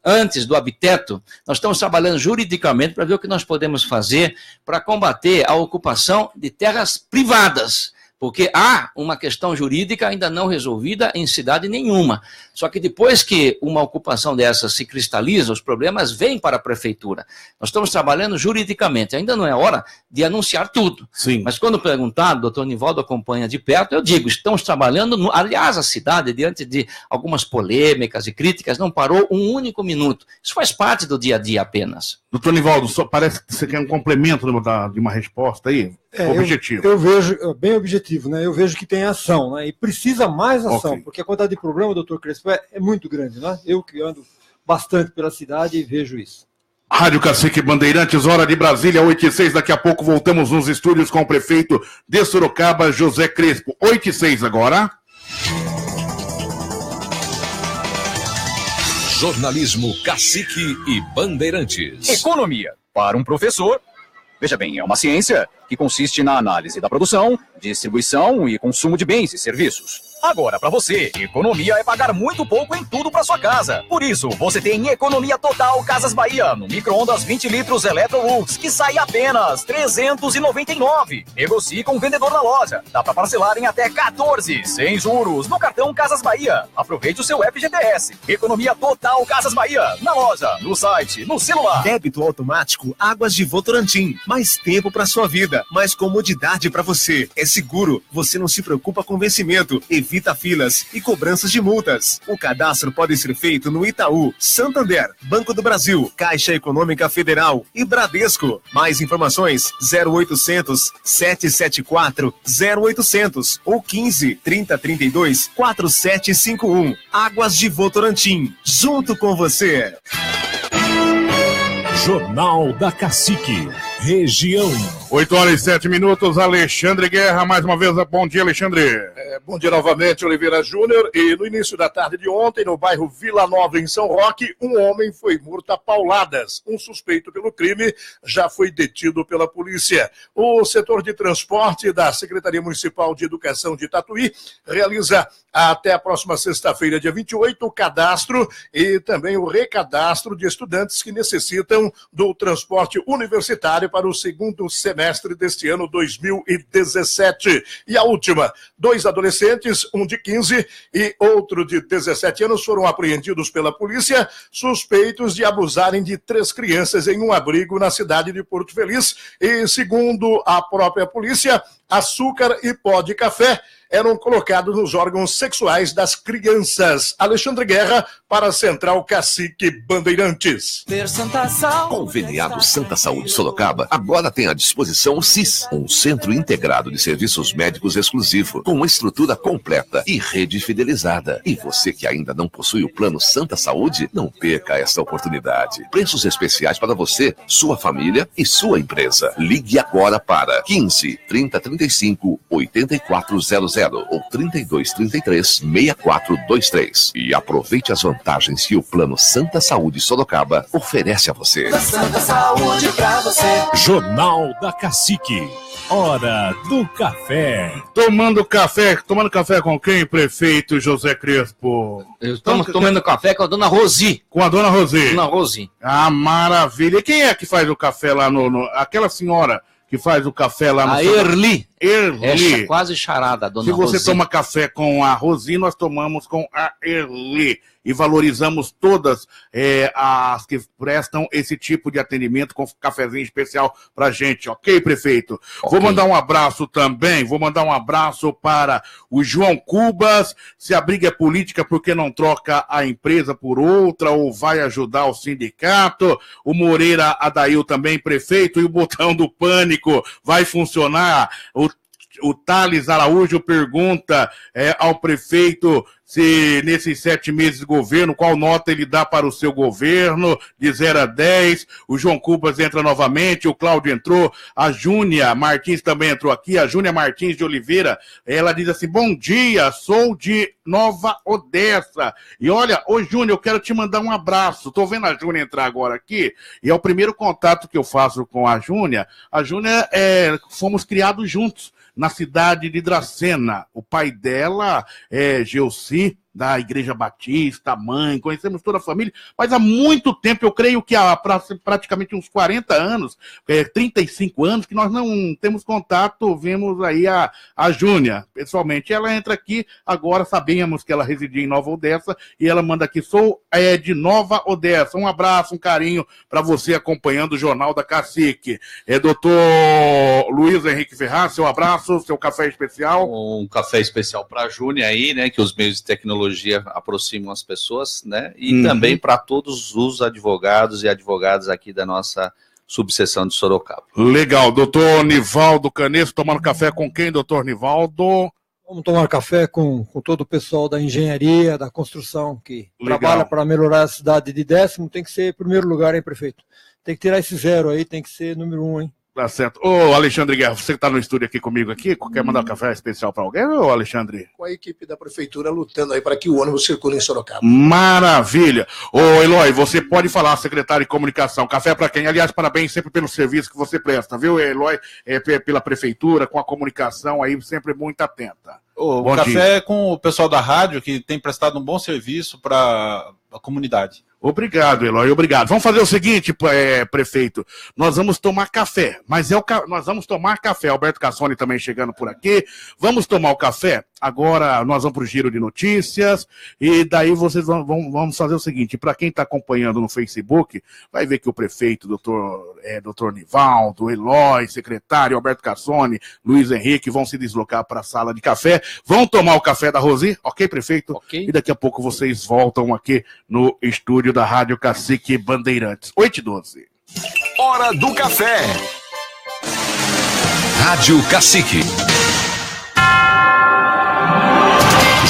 antes do Habiteto, nós estamos trabalhando juridicamente para ver o que nós podemos fazer para combater a ocupação de terras privadas, porque há uma questão jurídica ainda não resolvida em cidade nenhuma. Só que depois que uma ocupação dessa se cristaliza, os problemas vêm para a prefeitura. Nós estamos trabalhando juridicamente, ainda não é hora de anunciar tudo. Sim. Mas quando perguntado, o doutor Nivaldo acompanha de perto, eu digo, estamos trabalhando, aliás, a cidade, diante de algumas polêmicas e críticas, não parou um único minuto. Isso faz parte do dia a dia apenas. Doutor Nivaldo, só parece que você quer um complemento de uma resposta aí. Objetivo. Eu vejo, bem objetivo, né? Eu vejo que tem ação, né? E precisa mais ação, porque a quantidade de problema, doutor Crespo, é muito grande, né? Eu que ando bastante pela cidade e vejo isso. Rádio Cacique Bandeirantes, hora de Brasília, 8h06. Daqui a pouco voltamos nos estúdios com o prefeito de Sorocaba, José Crespo. 8h06 agora. Jornalismo Cacique e Bandeirantes. Economia para um professor. Veja bem, é uma ciência que consiste na análise da produção, distribuição e consumo de bens e serviços. Agora, para você, economia é pagar muito pouco em tudo para sua casa. Por isso, você tem Economia Total Casas Bahia no micro-ondas 20 litros Electrolux, que sai apenas R$ 399. Negocie com o vendedor na loja. Dá para parcelar em até 14, sem juros, no cartão Casas Bahia. Aproveite o seu FGTS. Economia Total Casas Bahia, na loja, no site, no celular. Débito automático Águas de Votorantim. Mais tempo para sua vida, mais comodidade para você. É seguro, você não se preocupa com vencimento, evita filas e cobranças de multas. O cadastro pode ser feito no Itaú, Santander, Banco do Brasil, Caixa Econômica Federal e Bradesco. Mais informações 0800 774 0800 ou 15 3032 4751. Águas de Votorantim, junto com você. Jornal da Cacique, região. 8h07, Alexandre Guerra, mais uma vez, bom dia, Alexandre. Bom dia novamente, Oliveira Júnior. E no início da tarde de ontem, no bairro Vila Nova, em São Roque, um homem foi morto a pauladas. Um suspeito pelo crime já foi detido pela polícia. O setor de transporte da Secretaria Municipal de Educação de Tatuí realiza até a próxima sexta-feira, dia 28, o cadastro e também o recadastro de estudantes que necessitam do transporte universitário para o segundo semestre deste ano 2017. E a última, 2 adolescentes, um de 15 e outro de 17 anos, foram apreendidos pela polícia, suspeitos de abusarem de 3 crianças em um abrigo na cidade de Porto Feliz. E, segundo a própria polícia, açúcar e pó de café eram colocados nos órgãos sexuais das crianças. Alexandre Guerra, para a Central Cacique Bandeirantes. Conveniado Santa Saúde Sorocaba agora tem à disposição o CIS, um centro integrado de serviços médicos exclusivo, com uma estrutura completa e rede fidelizada. E você que ainda não possui o plano Santa Saúde, não perca essa oportunidade. Preços especiais para você, sua família e sua empresa. Ligue agora para 15 30 35 8400 ou 32 33 6423 e aproveite as vantagens que o plano Santa Saúde Sorocaba oferece a você. Santa Saúde pra você. Jornal da Cacique, hora do café. Tomando café com quem, prefeito José Crespo? Estamos tomando café com a dona Rosi. Com a dona Rosi? Dona Rosi. Ah, maravilha. E quem é que faz o café lá aquela senhora que faz o café lá no... A Erli. Erli. É quase charada, dona Se você Rosi. toma café com a Rosi, nós tomamos com a Erli. E valorizamos todas as que prestam esse tipo de atendimento com cafezinho especial pra gente, ok, prefeito? Okay. Vou mandar um abraço também, para o João Cubas. Se a briga é política, por que não troca a empresa por outra ou vai ajudar o sindicato? O Moreira Adail também, prefeito, e o botão do pânico vai funcionar? O Thales Araújo pergunta ao prefeito se nesses 7 meses de governo, qual nota ele dá para o seu governo, de 0 a 10. O João Cubas entra novamente, o Cláudio entrou, a Júnia Martins também entrou aqui, a Júnia Martins de Oliveira, ela diz assim, bom dia, sou de Nova Odessa. E olha, ô Júnior, eu quero te mandar um abraço. Tô vendo a Júnia entrar agora aqui, e é o primeiro contato que eu faço com a Júnia. A Júnia, fomos criados juntos na cidade de Dracena. O pai dela é Gelsi, da Igreja Batista, mãe, conhecemos toda a família, mas há muito tempo, eu creio que há praticamente uns 40 anos, 35 anos, que nós não temos contato, vemos aí a Júnia, pessoalmente. Ela entra aqui, agora sabemos que ela residia em Nova Odessa, e ela manda aqui, sou de Nova Odessa. Um abraço, um carinho para você acompanhando o Jornal da Cacique. Doutor Luiz Henrique Ferraz, seu abraço, seu café especial. Um café especial para a Júnia aí, né, que os meios de tecnologia aproximam as pessoas, né? E também para todos os advogados e advogadas aqui da nossa subseção de Sorocaba. Legal. Doutor Nivaldo Canesso, tomando café com quem, doutor Nivaldo? Vamos tomar café com todo o pessoal da engenharia, da construção, que trabalha para melhorar a cidade de Décimo. Tem que ser primeiro lugar, hein, prefeito? Tem que tirar esse 0 aí, tem que ser número 1, hein? Tá certo. Ô, Alexandre Guerra, você que está no estúdio aqui comigo aqui, quer mandar um café especial para alguém, ô Alexandre? Com a equipe da prefeitura lutando aí para que o ônibus circule em Sorocaba. Maravilha. Ô, Eloy, você pode falar, secretário de comunicação, café para quem? Aliás, parabéns sempre pelo serviço que você presta, viu, Eloy? Pela prefeitura, com a comunicação aí, sempre muito atenta. O café é com o pessoal da rádio, que tem prestado um bom serviço para a comunidade. Obrigado, Eloy, obrigado. Vamos fazer o seguinte, prefeito, nós vamos tomar café, mas nós vamos tomar café, Alberto Cassoni também chegando por aqui, vamos tomar o café, agora nós vamos para o giro de notícias, e daí vocês vamos fazer o seguinte, para quem está acompanhando no Facebook, vai ver que o prefeito, doutor Nivaldo, Eloy, secretário, Alberto Cassoni, Luiz Henrique, vão se deslocar para a sala de café, vão tomar o café da Rosi, ok, prefeito? Ok. E daqui a pouco vocês voltam aqui no estúdio da Rádio Cacique Bandeirantes. 8h12. Hora do café. Rádio Cacique.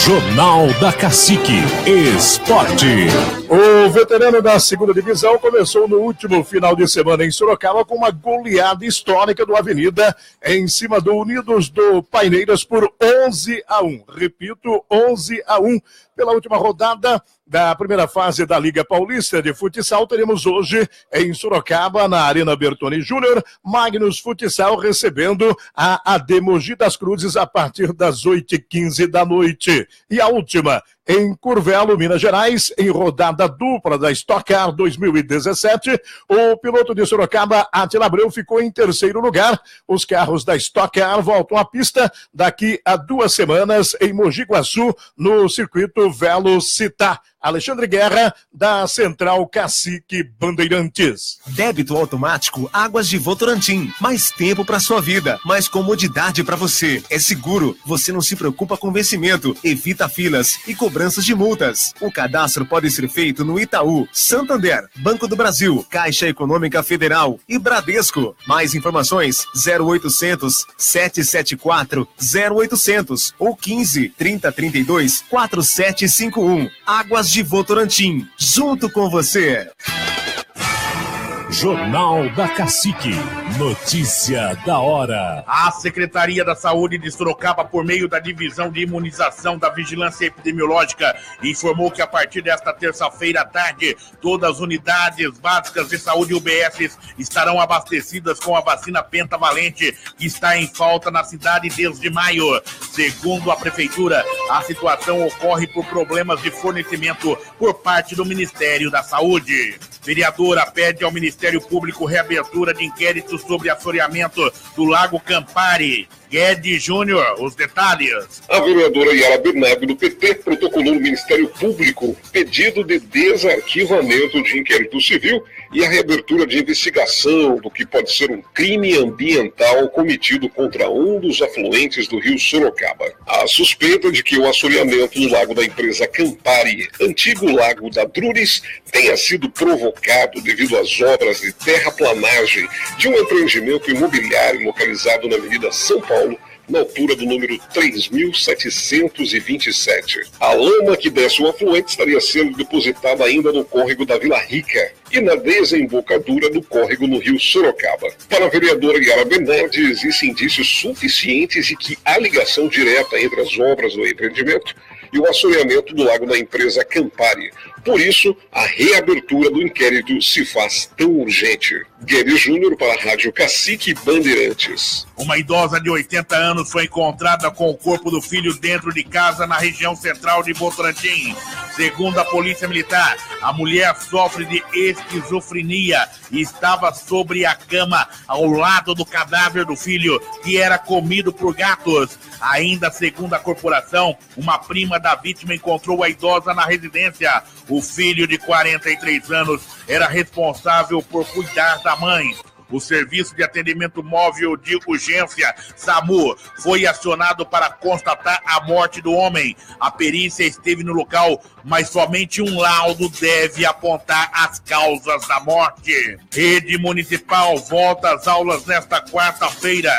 Jornal da Cacique Esporte. O veterano da segunda divisão começou no último final de semana em Sorocaba com uma goleada histórica do Avenida em cima do Unidos do Paineiras por 11-1. Repito, 11-1. Pela última rodada da primeira fase da Liga Paulista de Futsal, teremos hoje em Sorocaba, na Arena Bertoni Júnior, Magnus Futsal recebendo a AD Mogi das Cruzes a partir das 8h15 da noite. E a última, em Curvelo, Minas Gerais, em rodada dupla da Stock Car 2017, o piloto de Sorocaba, Atila Abreu, ficou em terceiro lugar. Os carros da Stock Car voltam à pista daqui a 2 semanas em Mogi Guaçu, no circuito Velocitar. Alexandre Guerra, da Central Cacique Bandeirantes. Débito automático Águas de Votorantim. Mais tempo para sua vida, mais comodidade para você. É seguro, você não se preocupa com vencimento, evita filas e cobranças de multas. O cadastro pode ser feito no Itaú, Santander, Banco do Brasil, Caixa Econômica Federal e Bradesco. Mais informações 0800 774 0800 ou 15 3032 4751. Águas de Votorantim, junto com você. Jornal da Cacique, notícia da hora. A Secretaria da Saúde de Sorocaba, por meio da Divisão de Imunização da Vigilância Epidemiológica, informou que a partir desta terça-feira à tarde, todas as unidades básicas de saúde UBS estarão abastecidas com a vacina pentavalente, que está em falta na cidade desde maio. Segundo a Prefeitura, a situação ocorre por problemas de fornecimento por parte do Ministério da Saúde. Vereadora pede ao Ministério Público reabertura de inquérito sobre assoreamento do Lago Campari. Guedes Júnior, os detalhes. A vereadora Yara Bernardo, do PT, protocolou no Ministério Público pedido de desarquivamento de inquérito civil e a reabertura de investigação do que pode ser um crime ambiental cometido contra um dos afluentes do rio Sorocaba. A suspeita de que o assoreamento no lago da empresa Campari, antigo lago da Drures, tenha sido provocado devido às obras de terraplanagem de um empreendimento imobiliário localizado na Avenida São Paulo, na altura do número 3.727. A lama que desce o afluente estaria sendo depositada ainda no córrego da Vila Rica e na desembocadura do córrego no rio Sorocaba. Para a vereadora Yara Bernardi, existem indícios suficientes de que há ligação direta entre as obras do empreendimento e o assoreamento do lago da empresa Campari. Por isso, a reabertura do inquérito se faz tão urgente. Guedes Júnior para a Rádio Cacique Bandeirantes. Uma idosa de 80 anos foi encontrada com o corpo do filho dentro de casa na região central de Votorantim. Segundo a Polícia Militar, a mulher sofre de esquizofrenia e estava sobre a cama ao lado do cadáver do filho, que era comido por gatos. Ainda segundo a corporação, uma prima da vítima encontrou a idosa na residência. O filho de 43 anos era responsável por cuidar da mãe. O Serviço de Atendimento Móvel de Urgência, SAMU, foi acionado para constatar a morte do homem. A perícia esteve no local, mas somente um laudo deve apontar as causas da morte. Rede Municipal volta às aulas nesta quarta-feira.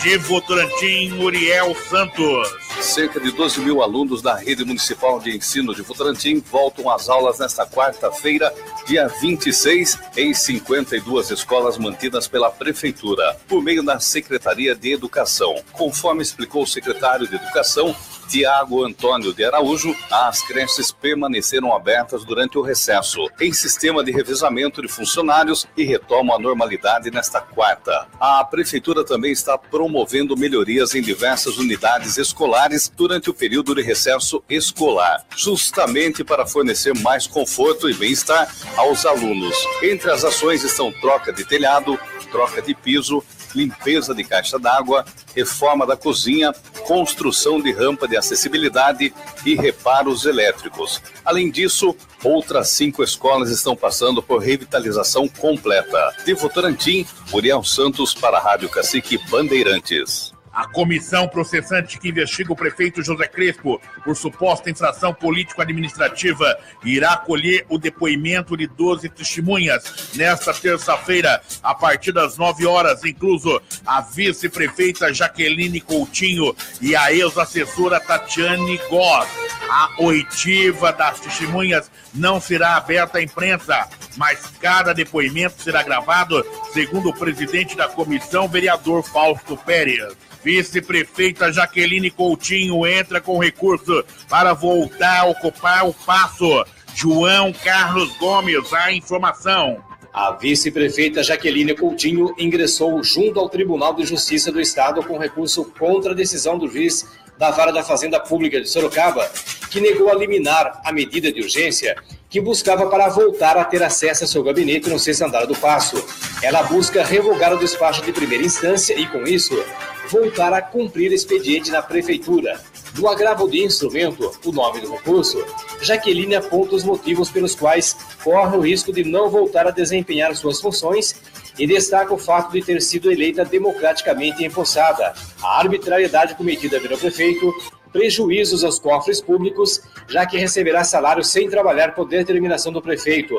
De Votorantim, Uriel Santos. Cerca de 12 mil alunos da Rede Municipal de Ensino de Votorantim voltam às aulas nesta quarta-feira, dia 26, em 52 escolas mantidas pela Prefeitura, por meio da Secretaria de Educação. Conforme explicou o secretário de Educação, Tiago Antônio de Araújo, as creches permaneceram abertas durante o recesso, em sistema de revezamento de funcionários e retomam a normalidade nesta quarta. A Prefeitura também está promovendo melhorias em diversas unidades escolares durante o período de recesso escolar, justamente para fornecer mais conforto e bem-estar aos alunos. Entre as ações estão troca de telhado, troca de piso, limpeza de caixa d'água, reforma da cozinha, construção de rampa de acessibilidade e reparos elétricos. Além disso, outras 5 escolas estão passando por revitalização completa. De Votorantim, Uriel Santos para a Rádio Cacique Bandeirantes. A comissão processante que investiga o prefeito José Crespo por suposta infração político-administrativa irá acolher o depoimento de 12 testemunhas nesta terça-feira, a partir das 9 horas, incluso a vice-prefeita Jaqueline Coutinho e a ex-assessora Tatiane Góes. A oitiva das testemunhas não será aberta à imprensa, mas cada depoimento será gravado, segundo o presidente da comissão, vereador Fausto Pérez. Vice-prefeita Jaqueline Coutinho entra com recurso para voltar a ocupar o passo. João Carlos Gomes, a informação. A vice-prefeita Jaqueline Coutinho ingressou junto ao Tribunal de Justiça do Estado com recurso contra a decisão do juiz da Vara da Fazenda Pública de Sorocaba, que negou a liminar a medida de urgência que buscava para voltar a ter acesso ao seu gabinete no 6º andar do Paço. Ela busca revogar o despacho de primeira instância e, com isso, voltar a cumprir expediente na Prefeitura. No agravo de instrumento, o nome do recurso, Jaqueline aponta os motivos pelos quais corre o risco de não voltar a desempenhar suas funções e destaca o fato de ter sido eleita democraticamente empossada, a arbitrariedade cometida pelo prefeito, prejuízos aos cofres públicos, já que receberá salário sem trabalhar por determinação do prefeito.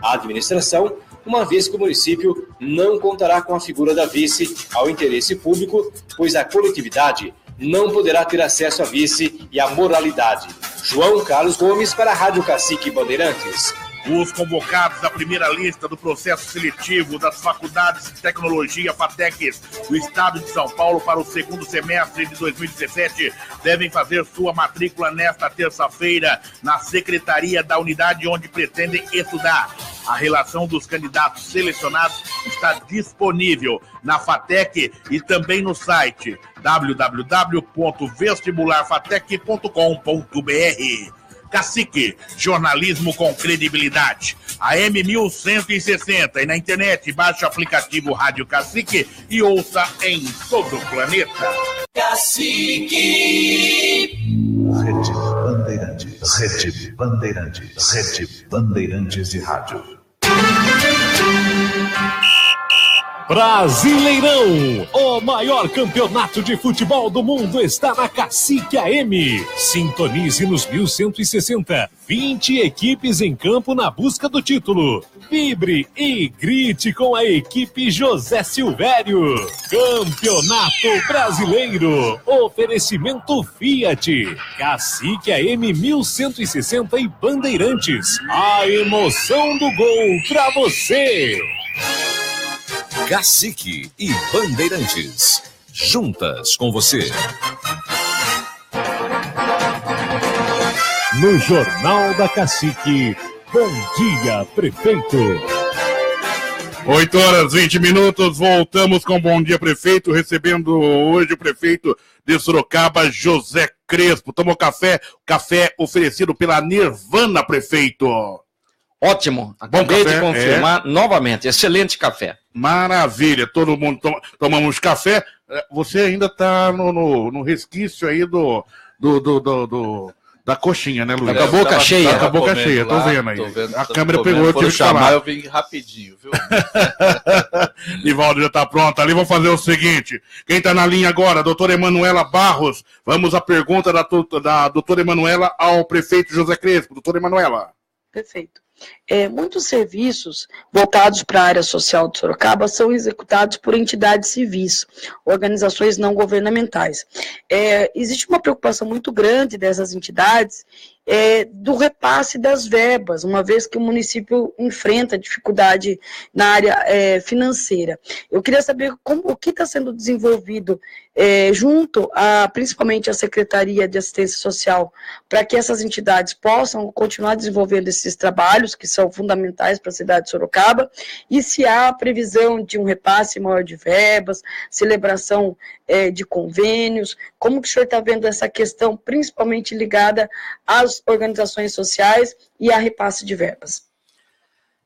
A administração, uma vez que o município não contará com a figura da vice ao interesse público, pois a coletividade não poderá ter acesso à vice e à moralidade. João Carlos Gomes para a Rádio Cacique Bandeirantes. Os convocados da primeira lista do processo seletivo das Faculdades de Tecnologia FATEC do Estado de São Paulo para o 2º semestre de 2017 devem fazer sua matrícula nesta terça-feira na Secretaria da unidade onde pretendem estudar. A relação dos candidatos selecionados está disponível na FATEC e também no site www.vestibularfatec.com.br. Cacique, jornalismo com credibilidade. AM 1160 e na internet, baixe o aplicativo Rádio Cacique e ouça em todo o planeta. Cacique. Rede Bandeirantes. Rede Bandeirantes. Rede Bandeirantes de Rádio. Brasileirão, o maior campeonato de futebol do mundo está na Cacique AM. Sintonize nos 1160. 20 equipes em campo na busca do título. Vibre e grite com a equipe José Silvério. Campeonato Brasileiro. Oferecimento Fiat. Cacique AM 1160 e Bandeirantes. A emoção do gol pra você. Cacique e Bandeirantes, juntas com você. No Jornal da Cacique, bom dia, prefeito. 8h20, voltamos com Bom Dia Prefeito, recebendo hoje o prefeito de Sorocaba, José Crespo. Tomou café oferecido pela Nirvana, prefeito. Ótimo, acabei de confirmar novamente, excelente café. Maravilha, todo mundo tomamos café. Você ainda está no resquício aí da coxinha, né, Luiz? Tá com a boca cheia. Tá com a boca cheia, tô vendo aí. A câmera pegou, eu tive que chamar, eu vim rapidinho, viu? Nivaldo já tá pronto ali, vamos fazer o seguinte. Quem tá na linha agora, doutora Emanuela Barros. Vamos à pergunta da doutora Emanuela ao prefeito José Crespo. Doutora Emanuela. Perfeito. Muitos serviços voltados para a área social de Sorocaba são executados por entidades civis, organizações não governamentais. Existe uma preocupação muito grande dessas entidades do repasse das verbas, uma vez que o município enfrenta dificuldade na área financeira. Eu queria saber o que está sendo desenvolvido junto principalmente à Secretaria de Assistência Social, para que essas entidades possam continuar desenvolvendo esses trabalhos que são fundamentais para a cidade de Sorocaba, e se há previsão de um repasse maior de verbas, celebração de convênios, como que o senhor está vendo essa questão, principalmente ligada às organizações sociais e a repasse de verbas?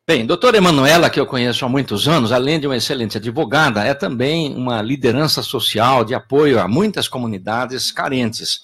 Bem, doutora Emanuela, que eu conheço há muitos anos, além de uma excelente advogada, é também uma liderança social de apoio a muitas comunidades carentes.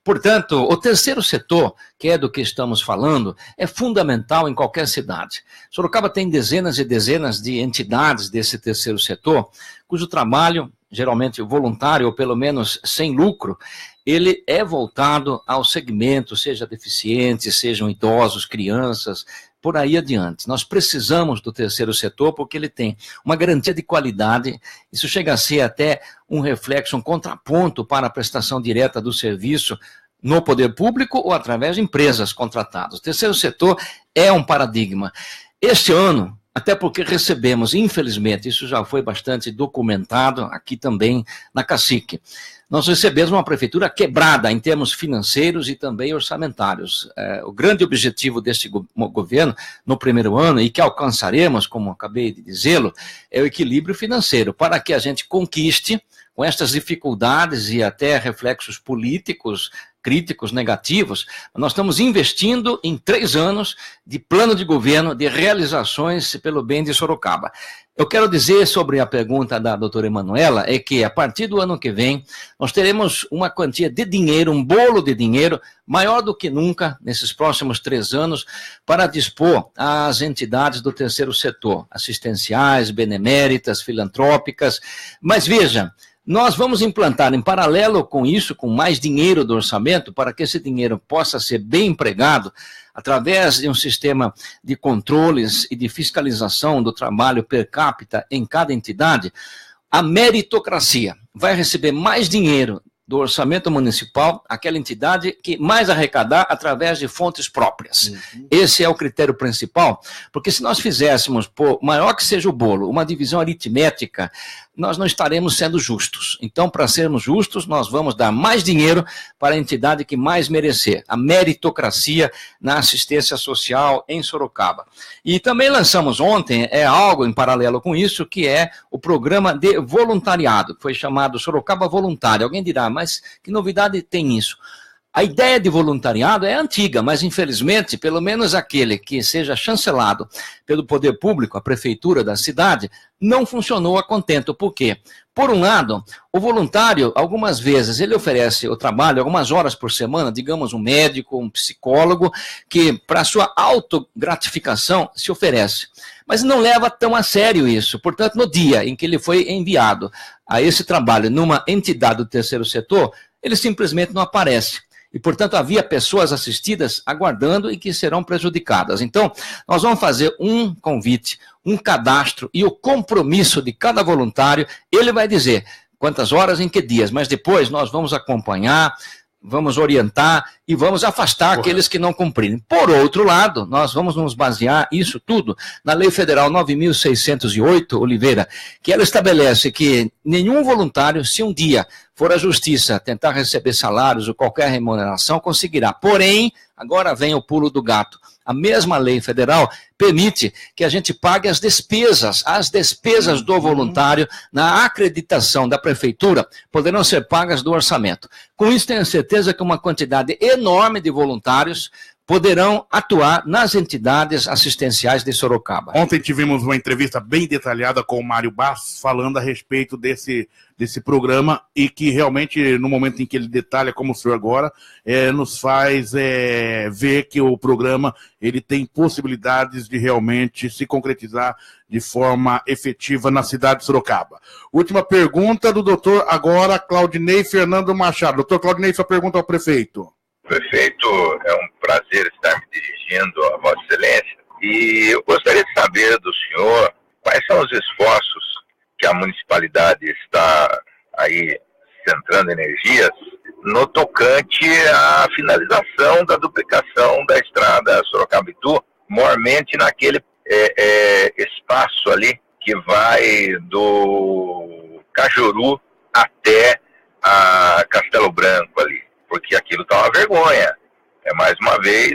Portanto, o terceiro setor, que é do que estamos falando, é fundamental em qualquer cidade. Sorocaba tem dezenas e dezenas de entidades desse terceiro setor, cujo trabalho, geralmente voluntário ou pelo menos sem lucro, ele é voltado ao segmento, seja deficientes, sejam idosos, crianças, por aí adiante. Nós precisamos do terceiro setor porque ele tem uma garantia de qualidade, isso chega a ser até um reflexo, um contraponto para a prestação direta do serviço no poder público ou através de empresas contratadas. O terceiro setor é um paradigma. Este ano, até porque recebemos, infelizmente, isso já foi bastante documentado aqui também na Cacique, nós recebemos uma prefeitura quebrada em termos financeiros e também orçamentários. O grande objetivo deste governo no primeiro ano, e que alcançaremos, como acabei de dizê-lo, é o equilíbrio financeiro, para que a gente conquiste, com estas dificuldades e até reflexos políticos, críticos, negativos, nós estamos investindo em 3 anos de plano de governo, de realizações pelo bem de Sorocaba. Eu quero dizer sobre a pergunta da doutora Emanuela, é que a partir do ano que vem, nós teremos uma quantia de dinheiro, um bolo de dinheiro, maior do que nunca, nesses próximos 3 anos, para dispor às entidades do terceiro setor, assistenciais, beneméritas, filantrópicas, mas veja, nós vamos implantar em paralelo com isso, com mais dinheiro do orçamento, para que esse dinheiro possa ser bem empregado, através de um sistema de controles e de fiscalização do trabalho per capita em cada entidade, a meritocracia vai receber mais dinheiro do orçamento municipal, aquela entidade que mais arrecadar através de fontes próprias. Esse é o critério principal, porque se nós fizéssemos, por maior que seja o bolo, uma divisão aritmética, nós não estaremos sendo justos. Então, para sermos justos, nós vamos dar mais dinheiro para a entidade que mais merecer, a meritocracia na assistência social em Sorocaba. E também lançamos ontem, algo em paralelo com isso, que é o programa de voluntariado, que foi chamado Sorocaba Voluntário. Alguém dirá, mas que novidade tem isso? A ideia de voluntariado é antiga, mas infelizmente, pelo menos aquele que seja chancelado pelo poder público, a prefeitura da cidade, não funcionou a contento. Por quê? Por um lado, o voluntário, algumas vezes, ele oferece o trabalho, algumas horas por semana, digamos um médico, um psicólogo, que para sua autogratificação se oferece. Mas não leva tão a sério isso. Portanto, no dia em que ele foi enviado a esse trabalho numa entidade do terceiro setor, ele simplesmente não aparece. E, portanto, havia pessoas assistidas aguardando e que serão prejudicadas. Então, nós vamos fazer um convite, um cadastro e o compromisso de cada voluntário. Ele vai dizer quantas horas, em que dias, mas depois nós vamos acompanhar, vamos orientar e vamos afastar aqueles que não cumprirem. Por outro lado, nós vamos nos basear isso tudo na Lei Federal 9.608, Oliveira, que ela estabelece que nenhum voluntário, se um dia for à justiça tentar receber salários ou qualquer remuneração, conseguirá. Porém, agora vem o pulo do gato. A mesma lei federal permite que a gente pague as despesas do voluntário na acreditação da prefeitura poderão ser pagas do orçamento. Com isso, tenho certeza que uma quantidade enorme de voluntários poderão atuar nas entidades assistenciais de Sorocaba. Ontem tivemos uma entrevista bem detalhada com o Mário Bastos, falando a respeito desse programa e que realmente, no momento em que ele detalha, como o senhor agora, nos faz ver que o programa ele tem possibilidades de realmente se concretizar de forma efetiva na cidade de Sorocaba. Última pergunta do doutor agora, Claudinei Fernando Machado. Doutor Claudinei, sua pergunta ao prefeito. Prefeito, é um prazer estar me dirigindo a Vossa Excelência e eu gostaria de saber do senhor quais são os esforços que a municipalidade está aí centrando energias no tocante à finalização da duplicação da estrada Sorocaba-Itu, maiormente naquele espaço ali que vai do Cajuru até a Castelo Branco ali. Porque aquilo está uma vergonha. É mais uma vez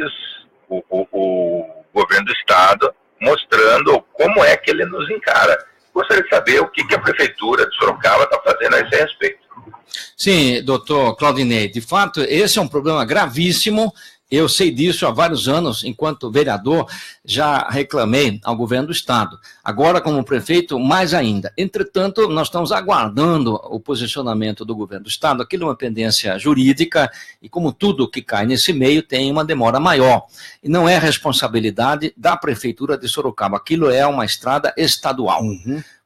o governo do estado mostrando como é que ele nos encara. Gostaria de saber o que a prefeitura de Sorocaba está fazendo a esse respeito. Sim, doutor Claudinei, de fato, esse é um problema gravíssimo. Eu sei disso há vários anos, enquanto vereador, já reclamei ao governo do estado. Agora, como prefeito, mais ainda. Entretanto, nós estamos aguardando o posicionamento do governo do estado. Aquilo é uma pendência jurídica e, como tudo que cai nesse meio, tem uma demora maior. E não é responsabilidade da prefeitura de Sorocaba. Aquilo é uma estrada estadual.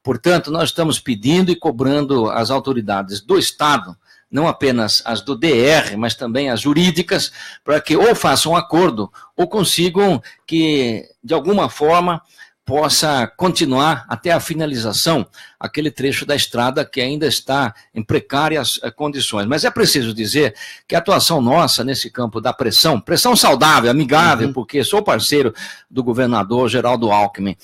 Portanto, nós estamos pedindo e cobrando as autoridades do estado, não apenas as do DR, mas também as jurídicas, para que ou façam um acordo ou consigam que, de alguma forma, possa continuar até a finalização aquele trecho da estrada que ainda está em precárias condições. Mas é preciso dizer que a atuação nossa nesse campo da pressão saudável, amigável, porque sou parceiro do governador Geraldo Alckmin,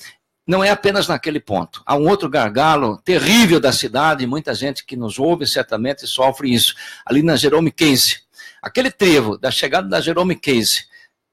não é apenas naquele ponto. Há um outro gargalo terrível da cidade, e muita gente que nos ouve certamente sofre isso, ali na Jerome Case. Aquele trevo da chegada da Jerome Case,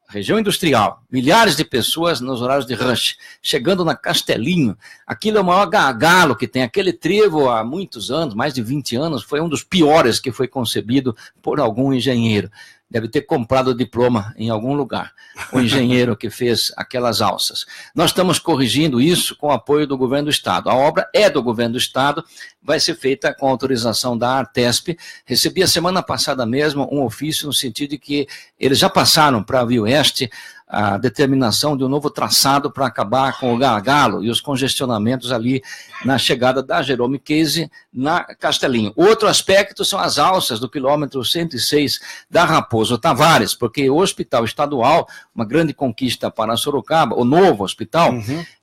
região industrial, milhares de pessoas nos horários de rush, chegando na Castelinho, aquilo é o maior gargalo que tem. Aquele trevo há muitos anos, mais de 20 anos, foi um dos piores que foi concebido por algum engenheiro. Deve ter comprado o diploma em algum lugar, o engenheiro que fez aquelas alças. Nós estamos corrigindo isso com o apoio do governo do estado. A obra é do governo do estado, vai ser feita com autorização da Artesp. Recebi a semana passada mesmo um ofício no sentido de que eles já passaram para a Via Oeste a determinação de um novo traçado para acabar com o gargalo e os congestionamentos ali na chegada da Jerome Case na Castelinho. Outro aspecto são as alças do quilômetro 106 da Raposo Tavares, porque o hospital estadual, uma grande conquista para Sorocaba, o novo hospital,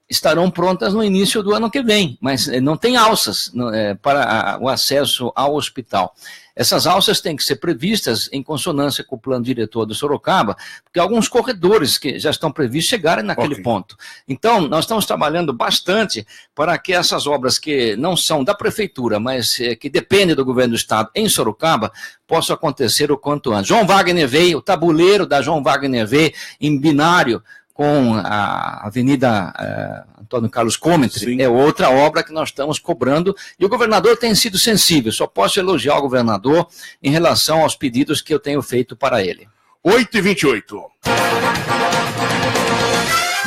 estarão prontas no início do ano que vem, mas não tem alças para o acesso ao hospital. Essas alças têm que ser previstas em consonância com o plano diretor do Sorocaba, porque alguns corredores que já estão previstos chegarem naquele ponto. Então, nós estamos trabalhando bastante para que essas obras que não são da prefeitura, mas que dependem do governo do estado em Sorocaba, possam acontecer o quanto antes. João Wagner veio, o tabuleiro da João Wagner veio em binário com a Avenida Antônio Carlos Cometry, é outra obra que nós estamos cobrando, e o governador tem sido sensível. Só posso elogiar o governador em relação aos pedidos que eu tenho feito para ele. 8h28.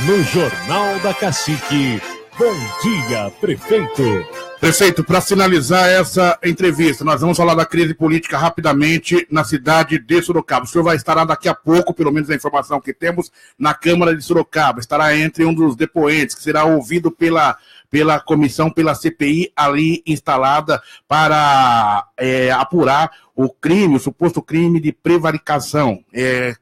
No Jornal da Cacique, bom dia, prefeito. Prefeito, para finalizar essa entrevista, nós vamos falar da crise política rapidamente na cidade de Sorocaba. O senhor vai estar daqui a pouco, pelo menos a informação que temos, na Câmara de Sorocaba. Estará entre um dos depoentes, que será ouvido pela comissão, pela CPI ali instalada para apurar o crime, o suposto crime de prevaricação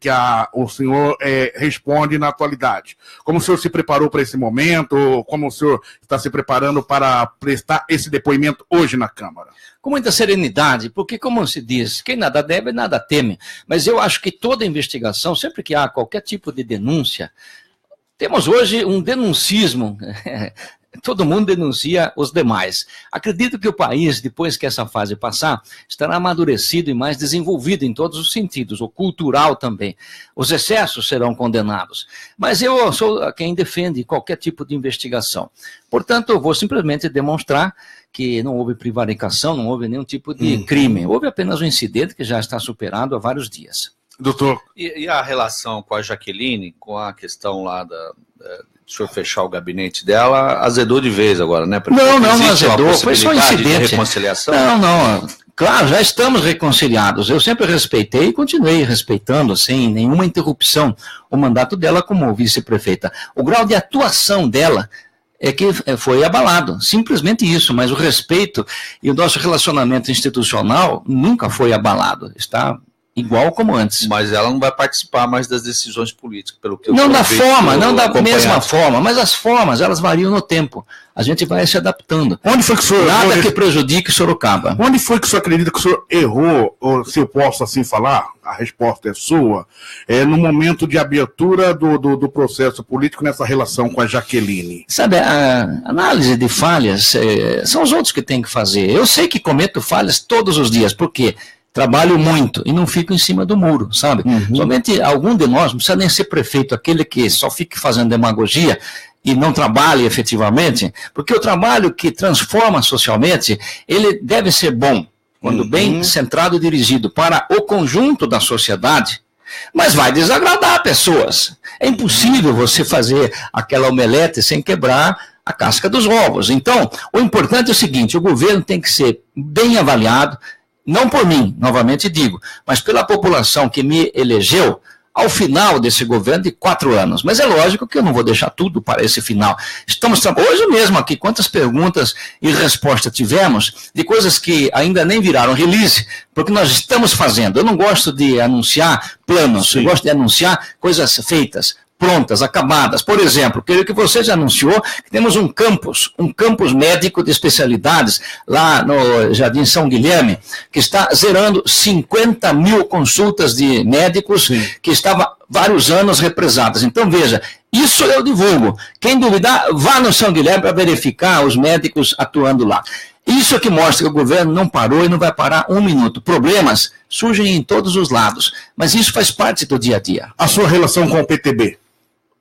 que o senhor responde na atualidade. Como o senhor se preparou para esse momento? Como o senhor está se preparando para prestar esse depoimento hoje na Câmara? Com muita serenidade, porque, como se diz, quem nada deve, nada teme. Mas eu acho que toda investigação, sempre que há qualquer tipo de denúncia, temos hoje um denuncismo. Todo mundo denuncia os demais. Acredito que o país, depois que essa fase passar, estará amadurecido e mais desenvolvido em todos os sentidos, o cultural também. Os excessos serão condenados. Mas eu sou quem defende qualquer tipo de investigação. Portanto, eu vou simplesmente demonstrar que não houve prevaricação, não houve nenhum tipo de crime. Houve apenas um incidente que já está superado há vários dias. Doutor. E a relação com a Jaqueline, com a questão lá do senhor fechar o gabinete dela, azedou de vez agora, né? Não azedou, foi só um incidente. De reconciliação? Não. Claro, já estamos reconciliados. Eu sempre respeitei e continuei respeitando, sem nenhuma interrupção, o mandato dela como vice-prefeita. O grau de atuação dela é que foi abalado, simplesmente isso, mas o respeito e o nosso relacionamento institucional nunca foi abalado, está igual como antes. Mas ela não vai participar mais das decisões políticas, pelo que eu não da mesma forma, mas as formas, elas variam no tempo. A gente vai se adaptando. Onde foi que o senhor Nada que prejudique Sorocaba. Onde foi que o senhor acredita que o senhor errou, ou se eu posso assim falar, a resposta é sua, no momento de abertura do processo político nessa relação com a Jaqueline? Sabe, a análise de falhas são os outros que têm que fazer. Eu sei que cometo falhas todos os dias, por quê? Trabalho muito e não fico em cima do muro, sabe? Somente algum de nós, não precisa nem ser prefeito, aquele que só fique fazendo demagogia e não trabalhe efetivamente, porque o trabalho que transforma socialmente, ele deve ser bom, quando bem centrado e dirigido para o conjunto da sociedade, mas vai desagradar pessoas. É impossível você fazer aquela omelete sem quebrar a casca dos ovos. Então, o importante é o seguinte, o governo tem que ser bem avaliado, não por mim, novamente digo, mas pela população que me elegeu ao final desse governo de 4 anos. Mas é lógico que eu não vou deixar tudo para esse final. Estamos hoje mesmo aqui, quantas perguntas e respostas tivemos de coisas que ainda nem viraram release, porque nós estamos fazendo. Eu não gosto de anunciar planos, eu gosto de anunciar coisas feitas, prontas, acabadas. Por exemplo, creio que você já anunciou que temos um campus médico de especialidades lá no Jardim São Guilherme, que está zerando 50 mil consultas de médicos que estavam vários anos represadas. Então, veja, isso eu divulgo. Quem duvidar, vá no São Guilherme para verificar os médicos atuando lá. Isso é que mostra que o governo não parou e não vai parar um minuto. Problemas surgem em todos os lados, mas isso faz parte do dia a dia. A sua relação com o PTB?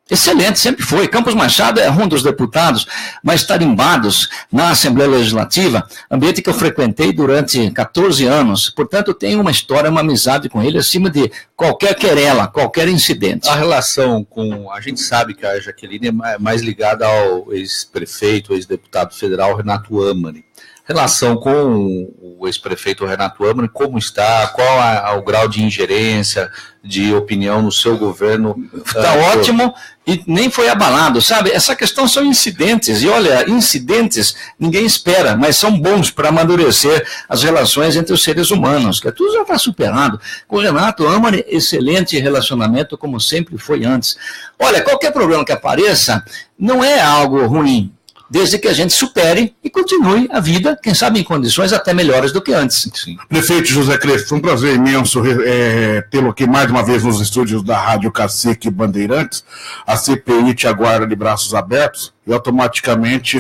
Excelente, sempre foi. Campos Machado é um dos deputados mais tarimbados na Assembleia Legislativa, ambiente que eu frequentei durante 14 anos. Portanto, eu tenho uma história, uma amizade com ele acima de qualquer querela, qualquer incidente. A relação com... A gente sabe que a Jaqueline é mais ligada ao ex-prefeito, ex-deputado federal Renato Amari. Relação com o ex-prefeito Renato Amari, como está, qual é o grau de ingerência, de opinião no seu governo? Está ótimo e nem foi abalado, sabe? Essa questão são incidentes, e olha, incidentes ninguém espera, mas são bons para amadurecer as relações entre os seres humanos, que tudo já está superado. Com o Renato Amari, excelente relacionamento, como sempre foi antes. Olha, qualquer problema que apareça, não é algo ruim, desde que a gente supere e continue a vida, quem sabe em condições até melhores do que antes. Sim. Prefeito José Crespo, foi um prazer imenso tê-lo aqui mais uma vez nos estúdios da Rádio Cacique Bandeirantes. A CPI te aguarda de braços abertos e automaticamente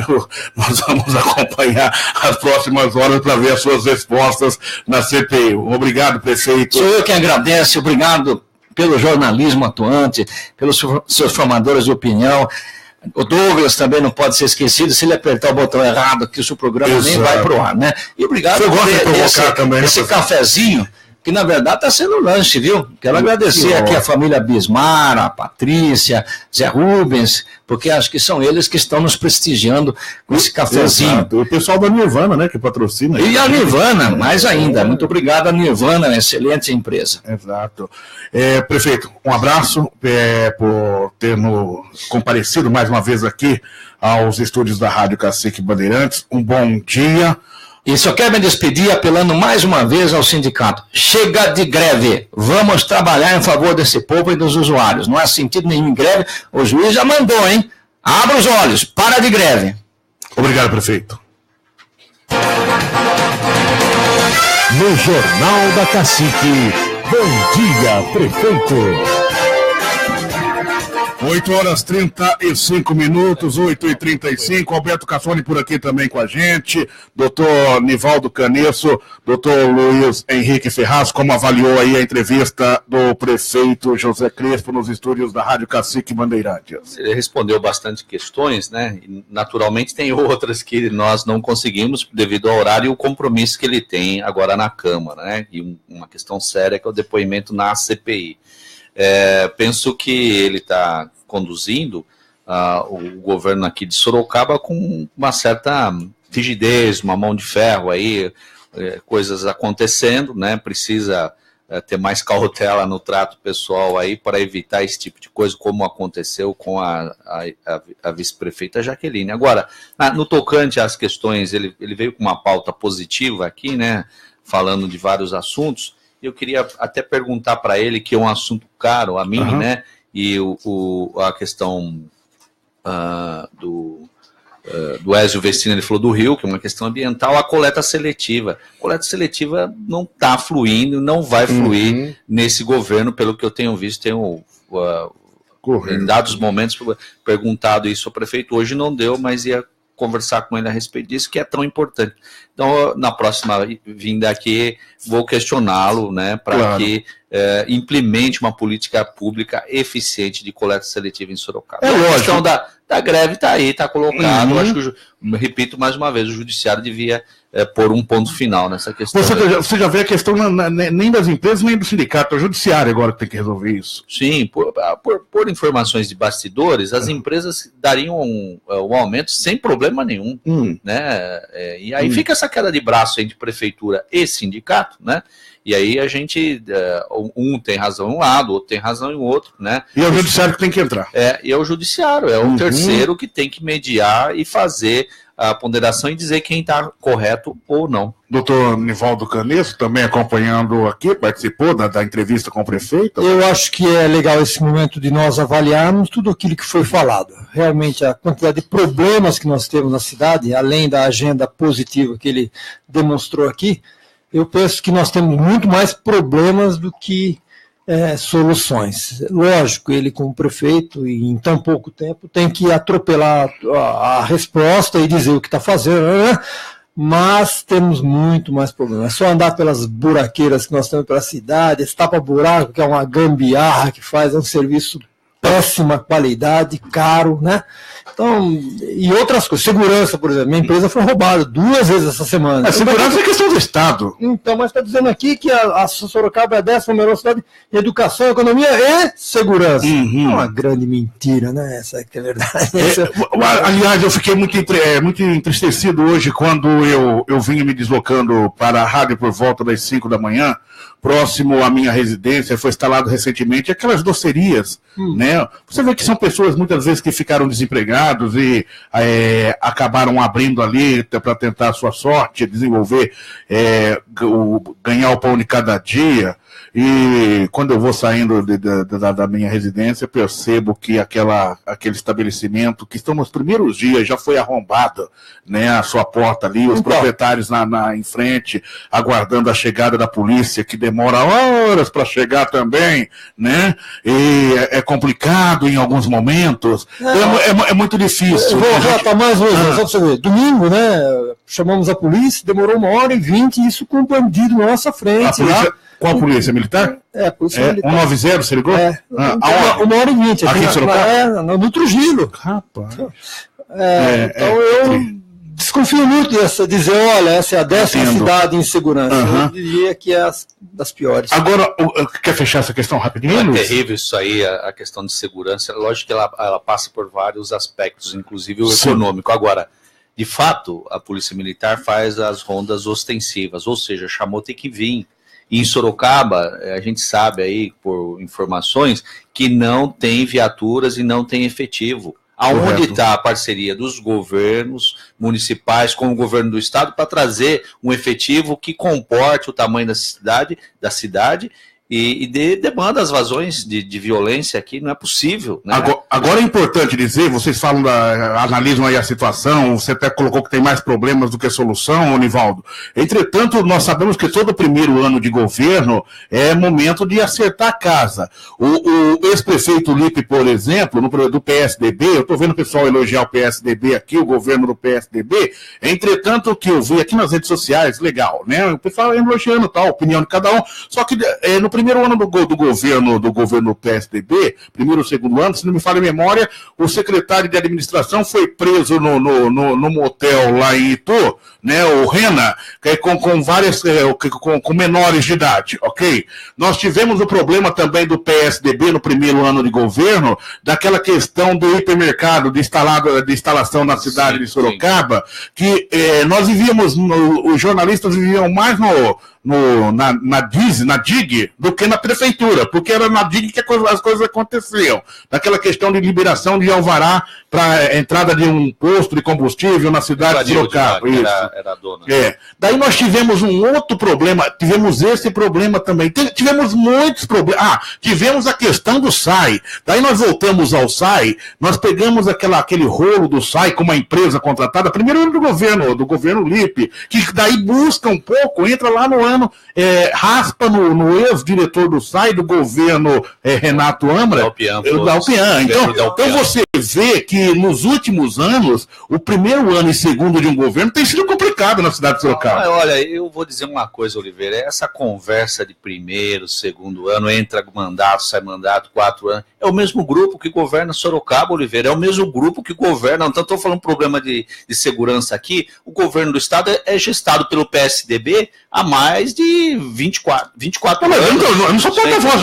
nós vamos acompanhar as próximas horas para ver as suas respostas na CPI. Obrigado, prefeito. Sou eu quem agradece, obrigado pelo jornalismo atuante, pelos seus formadores de opinião. O Douglas também não pode ser esquecido, se ele apertar o botão errado aqui, o seu programa nem vai pro ar, né? E obrigado por esse cafezinho, que na verdade está sendo lanche, viu? Quero agradecer aqui a família Bismar, a Patrícia, Zé Rubens, porque acho que são eles que estão nos prestigiando com esse cafezinho. Exato. O pessoal da Nirvana, né, que patrocina. E a Nirvana, mais ainda. Muito obrigado a Nirvana, uma excelente empresa. Exato. Prefeito, um abraço por ter comparecido mais uma vez aqui aos estúdios da Rádio Cacique Bandeirantes. Um bom dia. E só quero me despedir apelando mais uma vez ao sindicato. Chega de greve. Vamos trabalhar em favor desse povo e dos usuários. Não há sentido nenhum em greve. O juiz já mandou, hein? Abra os olhos. Para de greve. Obrigado, prefeito. No Jornal da Cacique. Bom dia, prefeito. 8h35, 8h35, Alberto Cassoni por aqui também com a gente, doutor Nivaldo Canesso, doutor Luiz Henrique Ferraz, como avaliou aí a entrevista do prefeito José Crespo nos estúdios da Rádio Cacique Bandeirantes? Ele respondeu bastante questões, né, e naturalmente tem outras que nós não conseguimos devido ao horário e o compromisso que ele tem agora na Câmara, né, e uma questão séria que é o depoimento na CPI. Penso que ele está conduzindo o governo aqui de Sorocaba com uma certa rigidez, uma mão de ferro aí, coisas acontecendo, né? Precisa ter mais cautela no trato pessoal aí para evitar esse tipo de coisa, como aconteceu com a vice-prefeita Jaqueline. Agora, no tocante às questões, ele veio com uma pauta positiva aqui, né? Falando de vários assuntos. Eu queria até perguntar para ele, que é um assunto caro a mim, né? E a questão do Ézio Vecina, ele falou do Rio, que é uma questão ambiental, a coleta seletiva. A coleta seletiva não está fluindo, não vai fluir nesse governo, pelo que eu tenho visto, em dados momentos perguntado isso ao prefeito, hoje não deu, mas ia conversar com ele a respeito disso, que é tão importante. Então, na próxima vinda aqui, vou questioná-lo, né, para que implemente uma política pública eficiente de coleta seletiva em Sorocaba. A questão da greve está aí, está colocado. Acho que, repito mais uma vez, o judiciário devia pôr um ponto final nessa questão. Você já vê a questão nem das empresas, nem do sindicato, é o judiciário agora que tem que resolver isso. Sim, por informações de bastidores, as empresas dariam um aumento sem problema nenhum, né? E aí fica essa queda de braço entre prefeitura e sindicato, né? E aí a gente, um tem razão em um lado, outro tem razão em outro, né? E é o judiciário que tem que entrar. E é o judiciário, é o terceiro que tem que mediar e fazer a ponderação e dizer quem está correto ou não. Doutor Nivaldo Canesso, também acompanhando aqui, participou da entrevista com o prefeito? Eu acho que é legal esse momento de nós avaliarmos tudo aquilo que foi falado. Realmente, a quantidade de problemas que nós temos na cidade, além da agenda positiva que ele demonstrou aqui, eu penso que nós temos muito mais problemas do que soluções. Lógico, ele como prefeito, e em tão pouco tempo, tem que atropelar a resposta e dizer o que está fazendo, né? Mas temos muito mais problemas. É só andar pelas buraqueiras que nós temos pela cidade, esse tapa-buraco, que é uma gambiarra que faz, é um serviço péssima qualidade, caro, né? Então, e outras coisas, segurança, por exemplo, minha empresa foi roubada 2 vezes essa semana. A segurança é questão do Estado. Então, mas está dizendo aqui que a Sorocaba é a 10ª melhor cidade em educação, economia e segurança. É uma grande mentira, né? Essa que é verdade. Aliás, eu fiquei muito entristecido hoje quando eu vim me deslocando para a rádio por volta das 5 da manhã, próximo à minha residência, foi instalado recentemente aquelas docerias, né? Você vê que são pessoas muitas vezes que ficaram desempregados e acabaram abrindo ali para tentar a sua sorte, desenvolver, ganhar o pão de cada dia. E quando eu vou saindo da minha residência, percebo que aquele estabelecimento que estão nos primeiros dias já foi arrombado, né, a sua porta ali, os proprietários em frente, aguardando a chegada da polícia, que demora horas para chegar também, né, e é complicado em alguns momentos, é muito difícil. Só pra você ver, domingo, né, chamamos a polícia, demorou 1h20, isso com um bandido na nossa frente, Qual polícia militar? Polícia militar. 190, você ligou? 1h20. Aqui em Sorocaba? No Trujillo. Rapaz. Então eu desconfio muito dizer, olha, essa é a 10ª cidade em segurança. Eu diria que é das piores. Agora, quer fechar essa questão rapidinho, É Luiz? terrível isso aí, a questão de segurança. Lógico que ela passa por vários aspectos, inclusive o econômico. Agora, de fato, a Polícia Militar faz as rondas ostensivas, ou seja, chamou tem que vir. E em Sorocaba, a gente sabe aí, por informações, que não tem viaturas e não tem efetivo. Aonde está a parceria dos governos municipais com o governo do estado para trazer um efetivo que comporte o tamanho da cidade e demanda as vazões de violência aqui? Não é possível, né? Agora é importante dizer, vocês falam, analisam aí a situação, você até colocou que tem mais problemas do que solução, Nivaldo. Entretanto, nós sabemos que todo primeiro ano de governo é momento de acertar a casa. O ex-prefeito Lipe, por exemplo, do PSDB, eu estou vendo o pessoal elogiar o PSDB aqui, o governo do PSDB, entretanto, o que eu vi aqui nas redes sociais, legal, né? O pessoal elogiando a opinião de cada um, só que no primeiro ano do governo PSDB, primeiro ou segundo ano, se não me falha a memória, o secretário de administração foi preso no motel lá em Itu, né, o Rena, com menores de idade, ok? Nós tivemos o problema também do PSDB no primeiro ano de governo, daquela questão do hipermercado, de instalação na cidade de Sorocaba, que nós vivíamos, os jornalistas viviam mais na DIG do que na prefeitura, porque era na DIG que as coisas aconteciam. Daquela questão de liberação de alvará para entrada de um posto de combustível na cidade de Sorocaba. Era a dona. Daí nós tivemos um outro problema, tivemos esse problema também. Tivemos muitos problemas. Tivemos a questão do SAI. Daí nós voltamos ao SAI, nós pegamos aquele rolo do SAI com uma empresa contratada, primeiro ano do governo Lipe, que daí busca um pouco, entra lá no ano, raspa no ex-diretor do SAI, do governo Renato Amra, da Alpian. Então você vê que nos últimos anos, o primeiro ano e segundo de um governo tem sido complicado na cidade de Sorocaba. Olha, eu vou dizer uma coisa, Oliveira, essa conversa de primeiro, segundo ano, entra mandato, sai mandato, 4 anos, é o mesmo grupo que governa Sorocaba, Oliveira, é o mesmo grupo que governa, então estou falando problema de segurança aqui, o governo do estado é gestado pelo PSDB há mais de 24 anos. Eu não sou porta-voz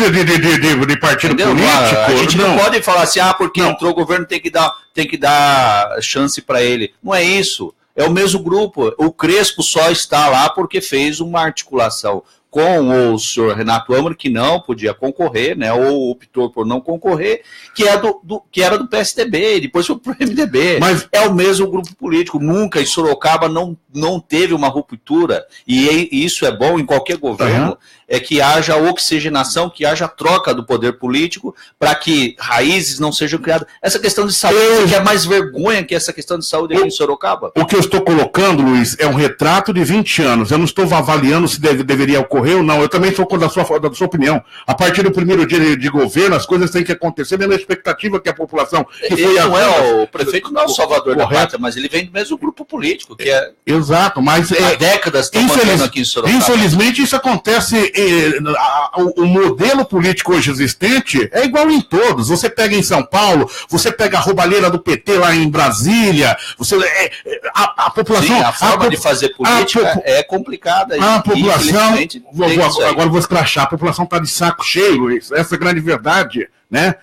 de partido político. A gente não pode falar assim, porque entrou o governo, tem que dar chance para ele. Não é isso. É o mesmo grupo. O Crespo só está lá porque fez uma articulação com o senhor Renato Amra, que não podia concorrer, né, ou optou por não concorrer, que era do PSDB, e depois foi para o MDB. Mas é o mesmo grupo político. Nunca em Sorocaba não teve uma ruptura, e isso é bom em qualquer governo, é que haja oxigenação, que haja troca do poder político, para que raízes não sejam criadas. Essa questão de saúde, que é mais vergonha que essa questão de saúde aqui em Sorocaba. O que eu estou colocando, Luiz, é um retrato de 20 anos. Eu não estou avaliando se deveria ocorrer ou não. Eu também sou da sua opinião. A partir do primeiro dia de governo, as coisas têm que acontecer dentro da expectativa que a população... O prefeito não é o salvador da pátria, mas ele vem do mesmo grupo político, que é... Exato, mas... Há décadas estão mantendo aqui em Sorocaba. Infelizmente, isso acontece... O modelo político hoje existente é igual em todos. Você pega em São Paulo, você pega a roubalheira do PT lá em Brasília, a população... Sim, a forma de fazer política é complicada. A população... Agora vou escrachar. A população está de saco cheio, Luiz. Essa é a grande verdade. Né?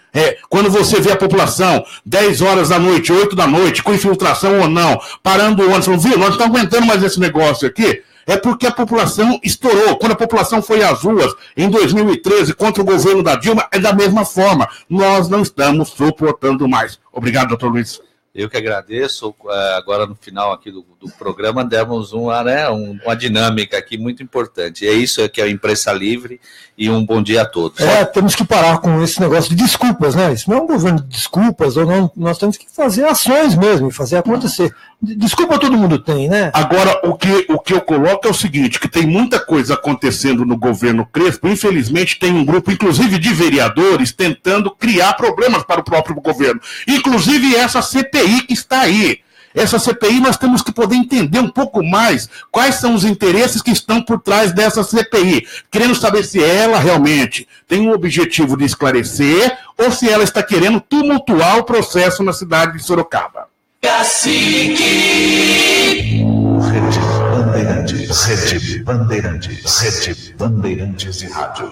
Quando você vê a população 10 horas da noite, 8 da noite, com infiltração ou não, parando o ônibus, viu, nós não estamos aguentando mais esse negócio aqui, é porque a população estourou. Quando a população foi às ruas em 2013 contra o governo da Dilma, é da mesma forma. Nós não estamos suportando mais. Obrigado, doutor Luiz. Eu que agradeço. Agora, no final aqui do programa, demos uma dinâmica aqui muito importante. É isso que é a imprensa livre, e um bom dia a todos. Temos que parar com esse negócio de desculpas, né? Isso não é um governo de desculpas, ou não, nós temos que fazer ações mesmo, e fazer acontecer. Desculpa todo mundo tem, né? Agora, o que eu coloco é o seguinte, que tem muita coisa acontecendo no governo Crespo, infelizmente tem um grupo, inclusive de vereadores, tentando criar problemas para o próprio governo. Inclusive essa CPI que está aí. Essa CPI nós temos que poder entender um pouco mais quais são os interesses que estão por trás dessa CPI. Querendo saber se ela realmente tem um objetivo de esclarecer ou se ela está querendo tumultuar o processo na cidade de Sorocaba. Rede Bandeirantes de Rádio.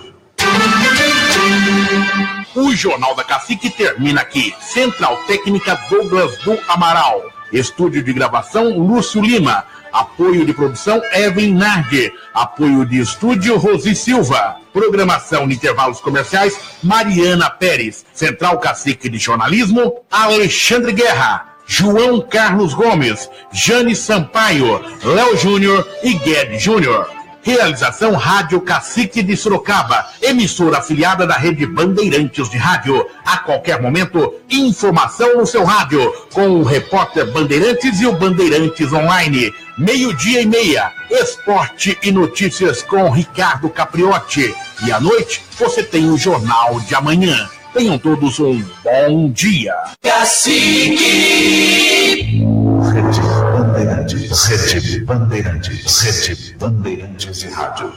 O Jornal da Cacique termina aqui. Central Técnica Douglas do Amaral. Estúdio de gravação Lúcio Lima. Apoio de produção Evan Nardi. Apoio de estúdio Rosi Silva. Programação de intervalos comerciais Mariana Pérez. Central Cacique de Jornalismo Alexandre Guerra. João Carlos Gomes, Jane Sampaio, Léo Júnior e Guedes Júnior. Realização Rádio Cacique de Sorocaba, emissora afiliada da Rede Bandeirantes de Rádio. A qualquer momento, informação no seu rádio, com o repórter Bandeirantes e o Bandeirantes Online. 12:30, esporte e notícias com Ricardo Capriotti. E à noite, você tem o Jornal de Amanhã. Tenham todos um bom dia. Cacique! Rede Bandeirantes de Rádio.